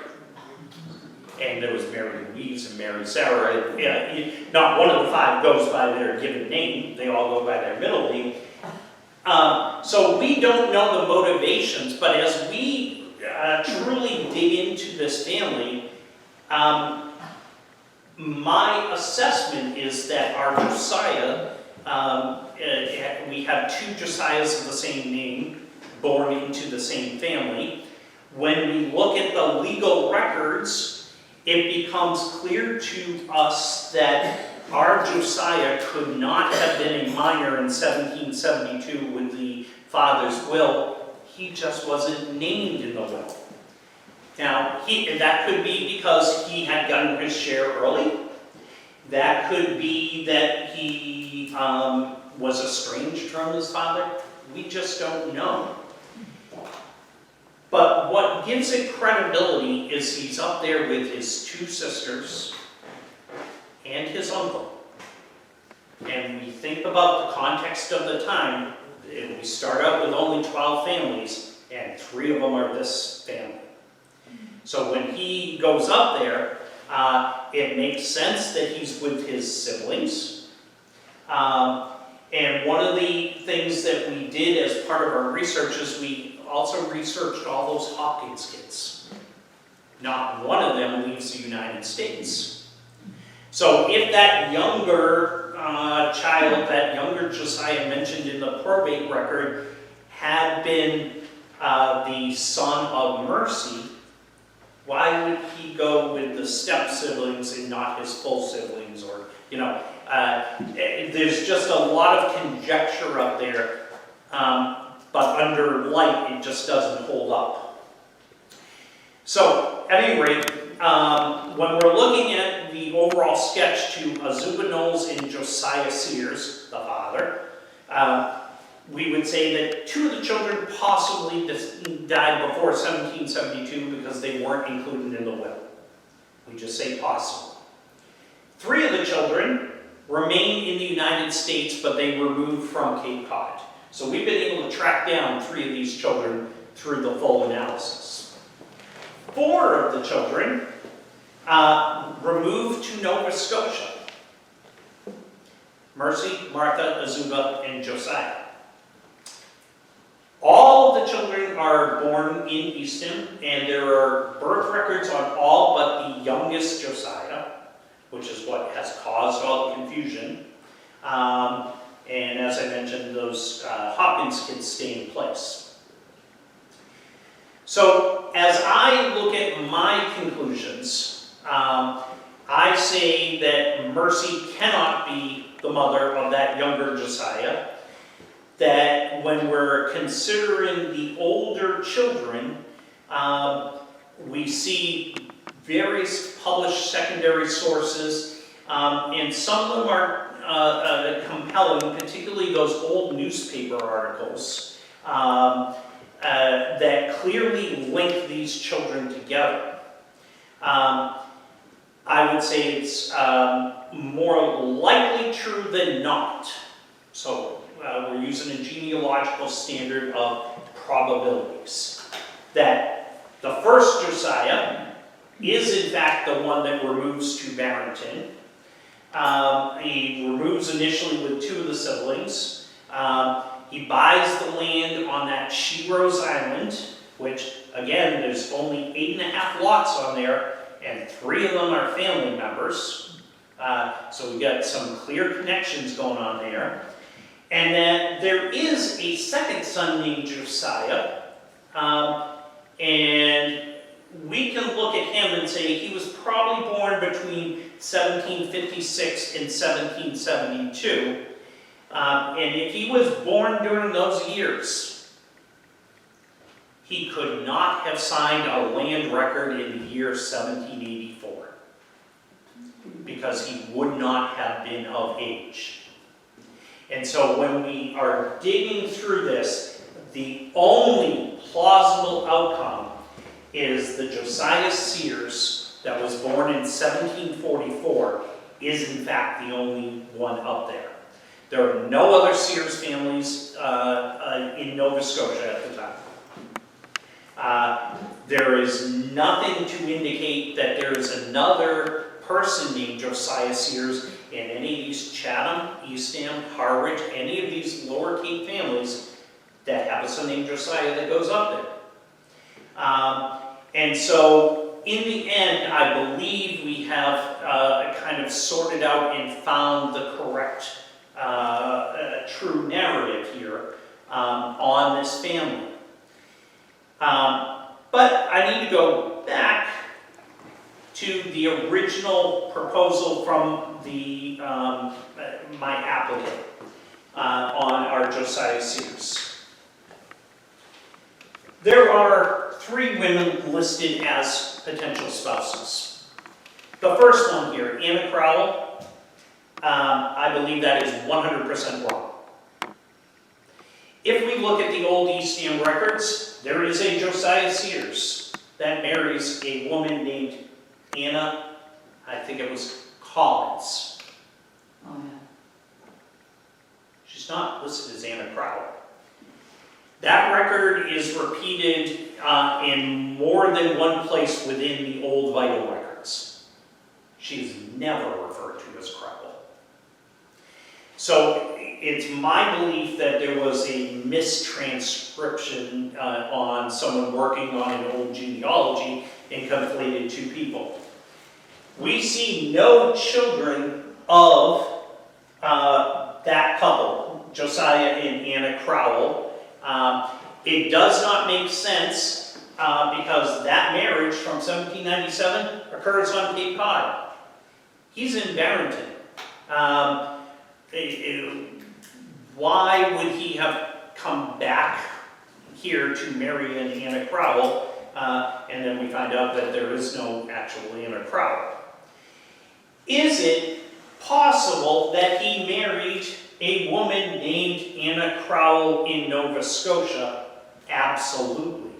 And there was Mary Louise and Mary Sarah. Not one of the 5 goes by their given name. They all go by their middle name. So we don't know the motivations, but as we truly dig into this family, my assessment is that our Josiah, we have 2 Josiahs of the same name born into the same family. When we look at the legal records, it becomes clear to us that our Josiah could not have been a minor in 1772 with the father's will. He just wasn't named in the will. Now, that could be because he had gotten his share early. That could be that he was estranged from his father. We just don't know. But what gives it credibility is he's up there with his 2 sisters and his uncle. And we think about the context of the time. We start out with only 12 families, and 3 of them are this family. So when he goes up there, it makes sense that he's with his siblings. And one of the things that we did as part of our research is we also researched all those Hopkins kids. Not one of them leaves the United States. So if that younger child, that younger Josiah mentioned in the probate record, had been the son of Mercy, why would he go with the step siblings and not his full siblings? Or, you know, there's just a lot of conjecture up there, but under light, it just doesn't hold up. So, at any rate, when we're looking at the overall sketch to Azuba Knowles and Josiah Sears, the father, we would say that 2 of the children possibly died before 1772 because they weren't included in the will. We just say possible. 3 of the children remain in the United States, but they were moved from Cape Cod. So we've been able to track down 3 of these children through the full analysis. 4 of the children removed to Nova Scotia. Mercy, Martha, Azuba, and Josiah. All of the children are born in Eastham, and there are birth records on all but the youngest Josiah, which is what has caused all the confusion. And as I mentioned, those Hopkins kids stay in place. So as I look at my conclusions, I say that Mercy cannot be the mother of that younger Josiah, that when we're considering the older children, we see various published secondary sources, and some of them are compelling, particularly those old newspaper articles that clearly link these children together. I would say it's more likely true than not. So we're using a genealogical standard of probabilities. That the first Josiah is in fact the one that removes to Barrington. He removes initially with 2 of the siblings. He buys the land on that She-Rose Island, which again, there's only 8.5 lots on there, and 3 of them are family members. So we got some clear connections going on there. And then there is a second son named Josiah, and we can look at him and say he was probably born between 1756 and 1772. And if he was born during those years, he could not have signed a land record in the year 1784 because he would not have been of age. And so when we are digging through this, the only plausible outcome is the Josiah Sears that was born in 1744 is in fact the only one up there. There are no other Sears families in Nova Scotia at the time. There is nothing to indicate that there is another person named Josiah Sears in any of these Chatham, Eastham, Harwich, any of these lower Cape families that have a son named Josiah that goes up there. And so in the end, I believe we have kind of sorted out and found the correct true narrative here on this family. But I need to go back to the original proposal from the my applicant on our Josiah Sears. There are 3 women listed as potential spouses. The first one here, Anna Crowell, I believe that is 100% wrong. If we look at the old Eastham records, there is a Josiah Sears that marries a woman named Anna, I think it was Collins. Oh, yeah. She's not listed as Anna Crowell. That record is repeated in more than one place within the old vital records. She is never referred to as Crowell. So it's my belief that there was a mistranscription on someone working on an old genealogy and conflated 2 people. We see no children of that couple, Josiah and Anna Crowell. It does not make sense because that marriage from 1797 occurs on Cape Cod. He's in Barrington. Why would he have come back here to marry an Anna Crowell? And then we find out that there is no actual Anna Crowell. Is it possible that he married a woman named Anna Crowell in Nova Scotia? Absolutely.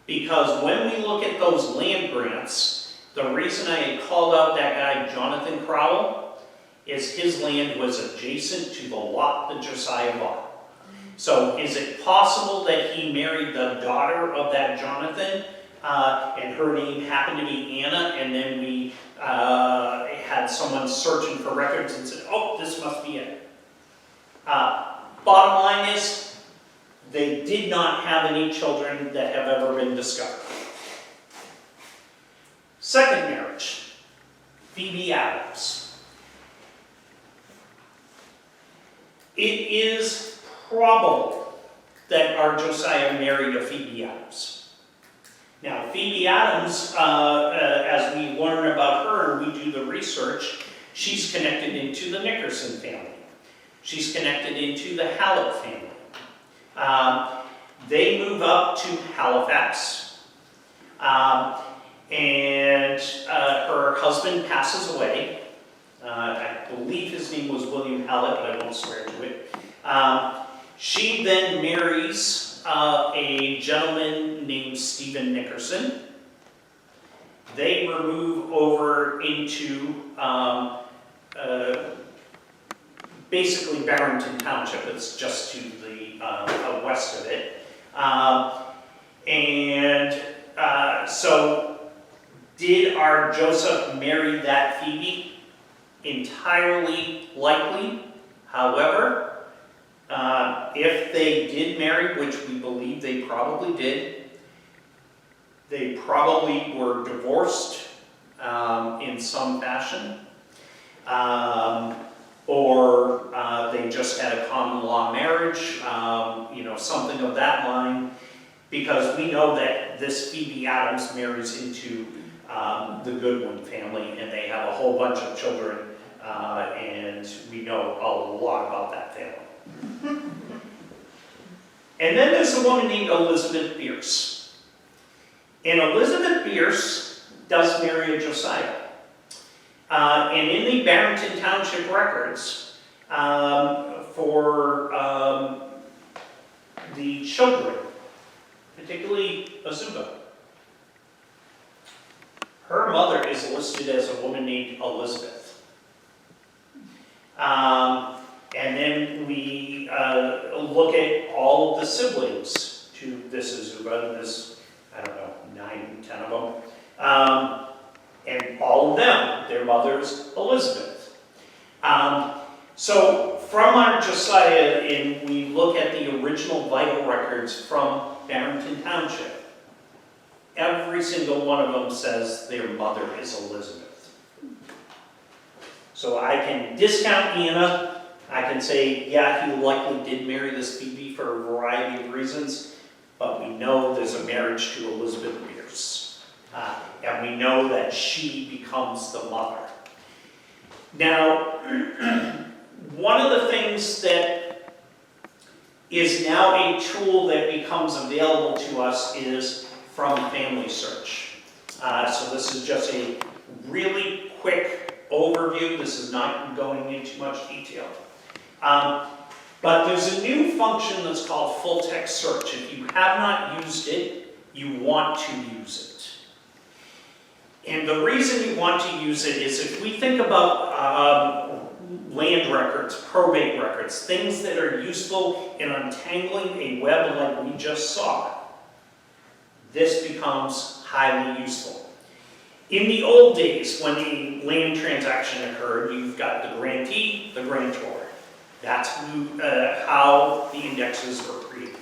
Because when we look at those land grants, the reason I had called out that guy Jonathan Crowell is his land was adjacent to the lot that Josiah bought. So is it possible that he married the daughter of that Jonathan, and her name happened to be Anna, and then we had someone searching for records and said, oh, this must be it. Bottom line is, they did not have any children that have ever been discovered. Second marriage, Phoebe Adams. It is probable that our Josiah married a Phoebe Adams. Now, Phoebe Adams, as we learn about her and we do the research, she's connected into the Nickerson family. She's connected into the Hallett family. They move up to Halifax, and her husband passes away. I believe his name was William Hallett, but I won't swear to it. She then marries a gentleman named Stephen Nickerson. They move over into basically Barrington Township. It's just to the west of it. So did our Joseph marry that Phoebe? Entirely likely. However, if they did marry, which we believe they probably did, they probably were divorced in some fashion, or they just had a common law marriage, something of that line, because we know that this Phoebe Adams marries into the Goodwin family, and they have a whole bunch of children, and we know a lot about that family. And then there's a woman named Elizabeth Bierce. And Elizabeth Bierce does marry a Josiah. And in the Barrington Township records, for the children, particularly Azuba, her mother is listed as a woman named Elizabeth. And then we look at all of the siblings to this Azuba, and there's, 9, 10 of them. And all of them, their mother's Elizabeth. So from our Josiah, and we look at the original vital records from Barrington Township, every single one of them says their mother is Elizabeth. So I can discount Anna. I can say, yeah, he likely did marry this Phoebe for a variety of reasons, but we know there's a marriage to Elizabeth Bierce. And we know that she becomes the mother. Now, one of the things that is now a tool that becomes available to us is from Family Search. So this is just a really quick overview. This is not going into much detail. But there's a new function that's called full text search. If you have not used it, you want to use it. And the reason you want to use it is if we think about land records, probate records, things that are useful in untangling a web like we just saw, this becomes highly useful. In the old days, when the land transaction occurred, you've got the grantee, the grantor. That's how the indexes were created.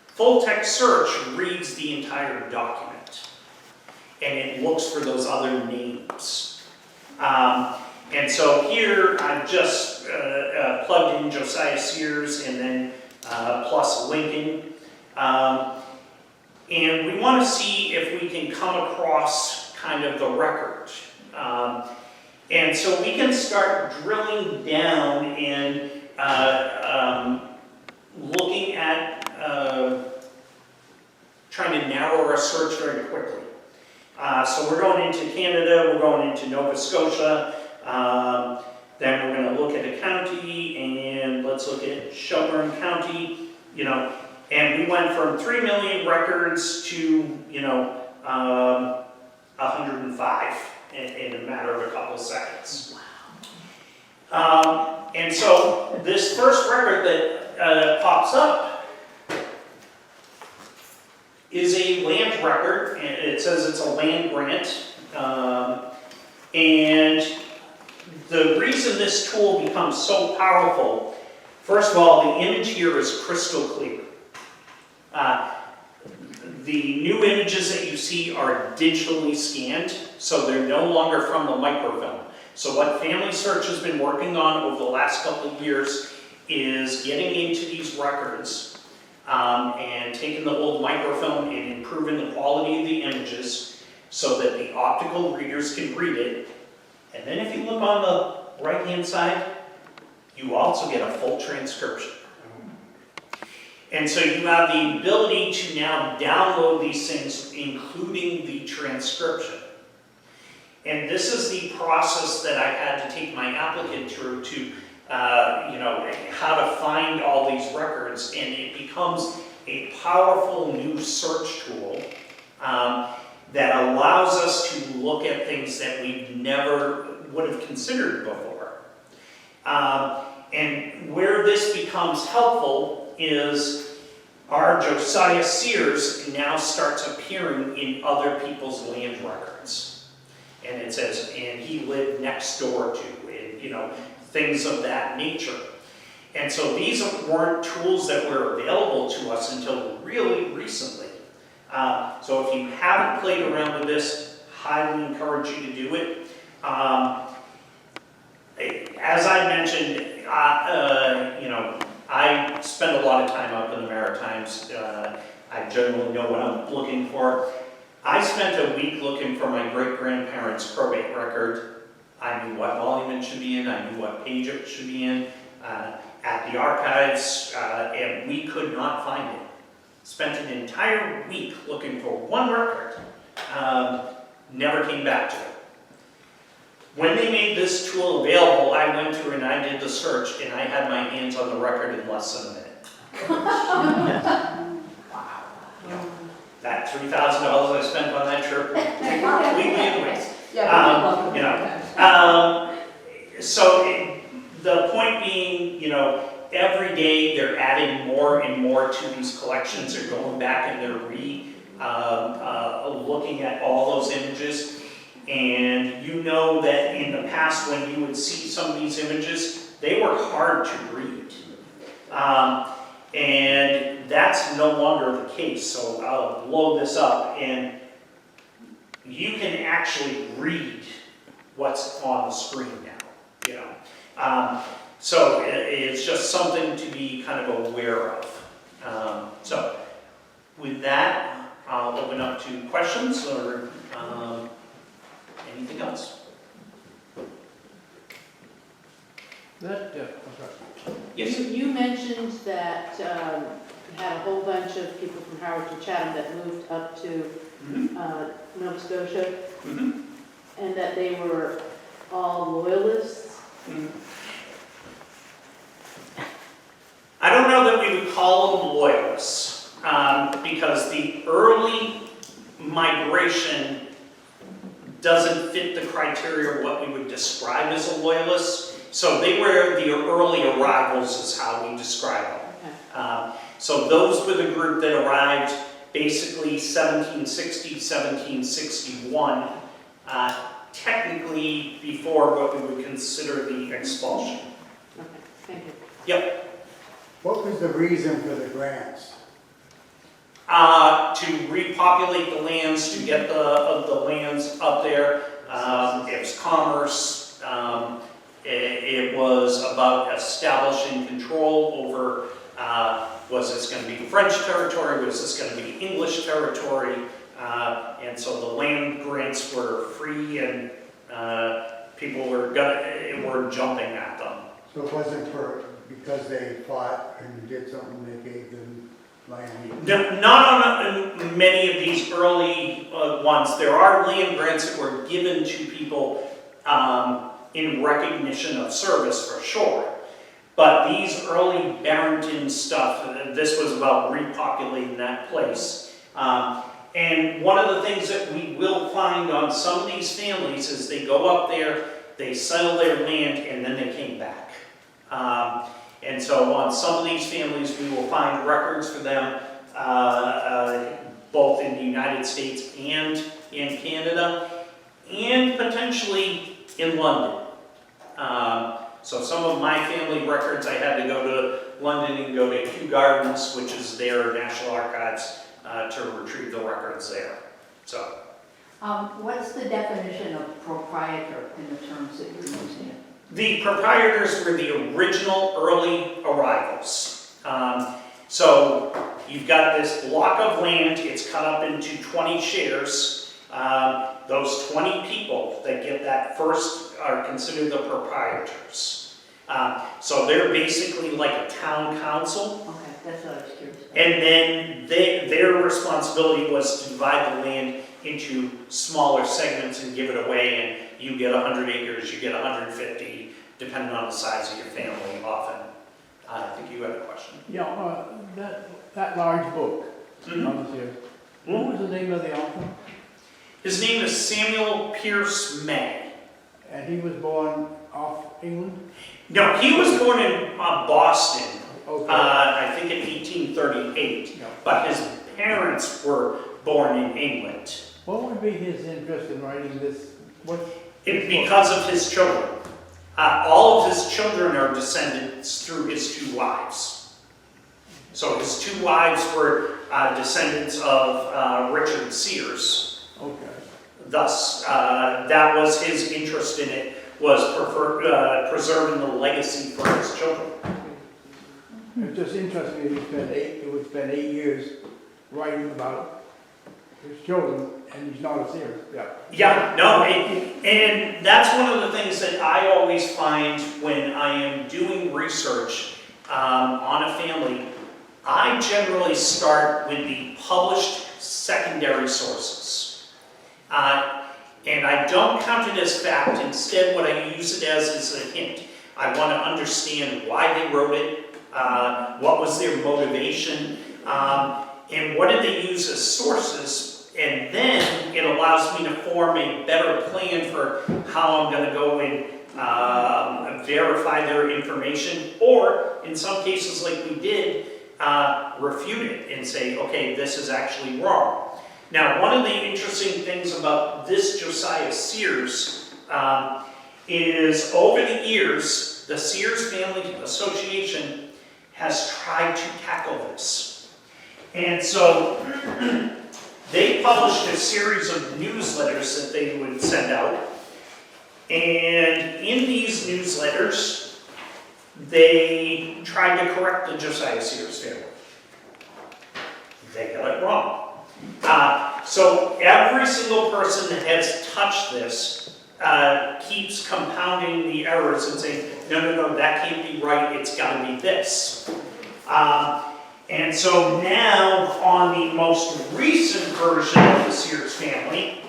Full text search reads the entire document, and it looks for those other names. And so here I've just plugged in Josiah Sears and then plus Lincoln. And we want to see if we can come across kind of the record. And so we can start drilling down and looking at trying to narrow our search very quickly. So we're going into Canada, we're going into Nova Scotia, then we're going to look at a county, and let's look at Shelburne County, and we went from 3 million records to, 105 in a matter of a couple of seconds. And so this first record that pops up is a land record, and it says it's a land grant. And the reason this tool becomes so powerful, first of all, the image here is crystal clear. The new images that you see are digitally scanned, so they're no longer from the microfilm. So what Family Search has been working on over the last couple of years is getting into these records and taking the old microfilm and improving the quality of the images so that the optical readers can read it. And then if you look on the right-hand side, you also get a full transcription. And so you have the ability to now download these things, including the transcription. And this is the process that I had to take my applicant through to, how to find all these records. And it becomes a powerful new search tool that allows us to look at things that we never would have considered before. And where this becomes helpful is our Josiah Sears now starts appearing in other people's land records. And it says, and he lived next door to, and things of that nature. And so these weren't tools that were available to us until really recently. So if you haven't played around with this, highly encourage you to do it. As I mentioned, I spend a lot of time up in the Maritimes. I generally know what I'm looking for. I spent a week looking for my great-grandparents' probate record. I knew what volume it should be in, I knew what page it should be in, at the archives, and we could not find it. Spent an entire week looking for one record, never came back to it. When they made this tool available, I went through and I did the search, and I had my hands on the record in less than a minute. Wow. That $3,000 I spent on that trip completely in waste. So the point being, every day they're adding more and more to these collections. They're going back and they're looking at all those images. And you know that in the past when you would see some of these images, they were hard to read. And that's no longer the case. So I'll blow this up and you can actually read what's on the screen now, So it's just something to be kind of aware of. So with that, I'll open up to questions or anything else? Yes. You mentioned that you had a whole bunch of people from Howard to Chatham that moved up to Nova Scotia, and that they were all loyalists. I don't know that we would call them loyalists, because the early migration doesn't fit the criteria of what we would describe as a loyalist. So they were the early arrivals is how we describe them. Okay. So those were the group that arrived basically 1760, 1761, technically before what we would consider the expulsion. Okay, thank you. Yep. What was the reason for the grants? To repopulate the lands, to get the lands up there. It was commerce. It was about establishing control over, was this going to be French territory? Was this going to be English territory? And so the land grants were free and people were jumping at them. So it wasn't because they fought and did something that gave them land? Not on many of these early ones. There are land grants that were given to people in recognition of service for sure. But these early Barrington stuff, this was about repopulating that place. And one of the things that we will find on some of these families is they go up there they settled their land, and then they came back. And so on some of these families, we will find records for them, both in the United States and in Canada, and potentially in London. So some of my family records, I had to go to London and go to Kew Gardens, which is their National Archives, to retrieve the records there. So. What's the definition of proprietor in the terms that you're using? The proprietors were the original early arrivals. So you've got this block of land, it's cut up into 20 shares. Those 20 people that get that first are considered the proprietors. So they're basically like a town council. Okay, that's what I was curious about. And then their responsibility was to divide the land into smaller segments and give it away, and you get 100 acres, you get 150, depending on the size of your family often. I think you had a question. Yeah, that large book, on here, what was the name of the author? His name is Samuel Pierce May. And he was born off England? No, he was born in Boston, Okay. I think in 1838, Yeah. but his parents were born in England. What would be his interest in writing this? Because of his children. All of his children are descendants through his 2 wives. So his 2 wives were descendants of Richard Sears. Okay. Thus, that was his interest in it, was preserving the legacy for his children. It's just interesting that he would spend 8 years writing about his children, and he's not a Sears. Yeah. Yeah, no, and that's one of the things that I always find when I am doing research on a family. I generally start with the published secondary sources. And I don't count it as fact. Instead, what I use it as is a hint. I want to understand why they wrote it, what was their motivation, and what did they use as sources. And then it allows me to form a better plan for how I'm going to go and verify their information, or in some cases like we did, refute it and say, okay, this is actually wrong. Now, one of the interesting things about this Josiah Sears is over the years, the Sears Family Association has tried to tackle this. And so they published a series of newsletters that they would send out. And in these newsletters, they tried to correct the Josiah Sears family. They got it wrong. So every single person that has touched this keeps compounding the errors and saying, no, that can't be right, it's got to be this. And so now, on the most recent version of the Sears family,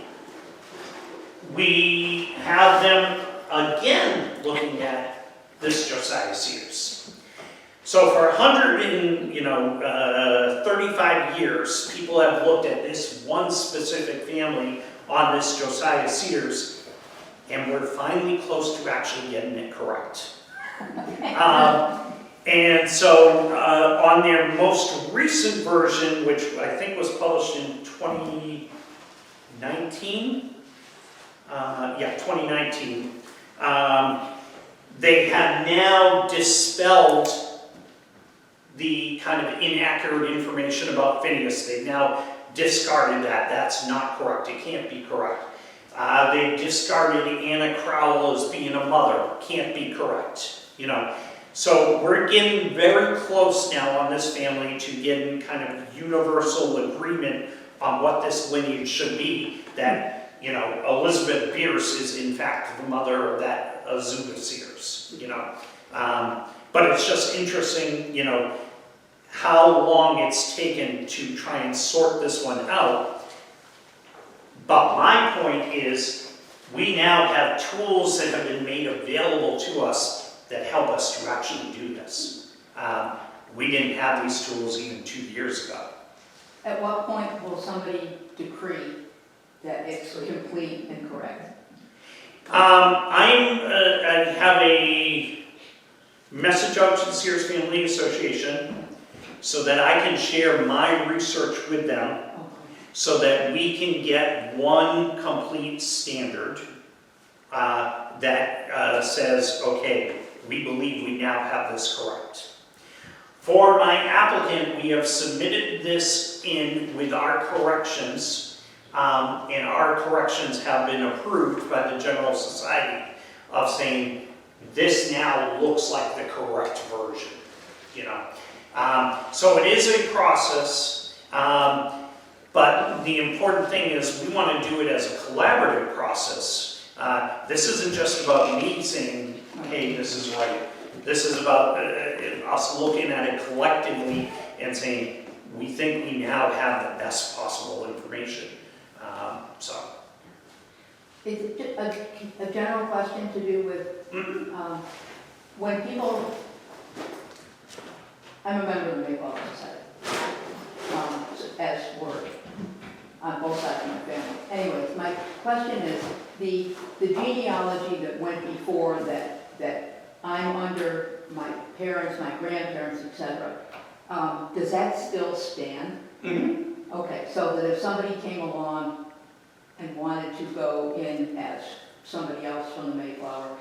we have them again looking at this Josiah Sears. So for 135 years, people have looked at this one specific family on this Josiah Sears, and we're finally close to actually getting it correct. And so on their most recent version, which I think was published in 2019, 2019, they have now dispelled the kind of inaccurate information about Phineas. They've now discarded that. That's not correct. It can't be correct. They discarded Anna Crowell as being a mother. Can't be correct. So we're getting very close now on this family to getting kind of universal agreement on what this lineage should be. That Elizabeth Bierce is in fact the mother of that Azuba Sears. But it's just interesting, how long it's taken to try and sort this one out. But my point is, we now have tools that have been made available to us that help us to actually do this. We didn't have these tools even 2 years ago. At what point will somebody decree that it's complete and correct? I have a message out to the Sears Family Association so that I can share my research with them so that we can get one complete standard that says, okay, we believe we now have this correct. For my applicant, we have submitted this in with our corrections, and our corrections have been approved by the General Society of saying, this now looks like the correct version, you know. So it is a process, but the important thing is we want to do it as a collaborative process. This isn't just about me saying, hey, this is right. This is about us looking at it collectively and saying, we think we now have the best possible information. Is it a general question to do with, when people, I'm a member of the Mayflower Society, as were on both sides of my family. Anyways, my question is, the genealogy that went before that I'm under, my parents, my grandparents, etc., does that still stand? Mm-hmm. Okay, so that if somebody came along and wanted to go in as somebody else from the Mayflower,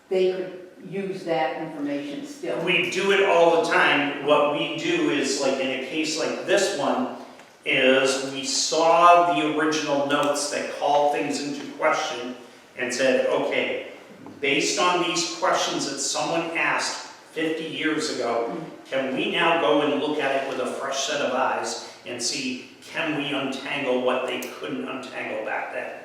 they could use that information still. We do it all the time. What we do is, like in a case like this one, is we saw the original notes that called things into question and said, okay, based on these questions that someone asked 50 years ago, can we now go and look at it with a fresh set of eyes and see, can we untangle what they couldn't untangle back then?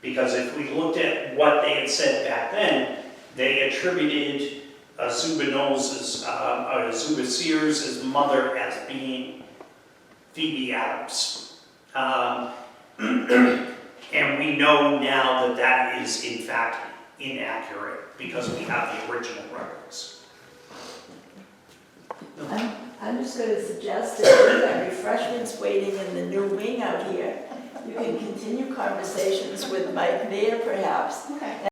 Because if we looked at what they had said back then, they attributed Azuba Knowles' Josiah Sears' mother as being Phoebe Adams. And we know now that that is in fact inaccurate because we have the original records. I'm just going to suggest that we've got refreshments waiting in the new wing out here. You can continue conversations with Mike there perhaps. Okay.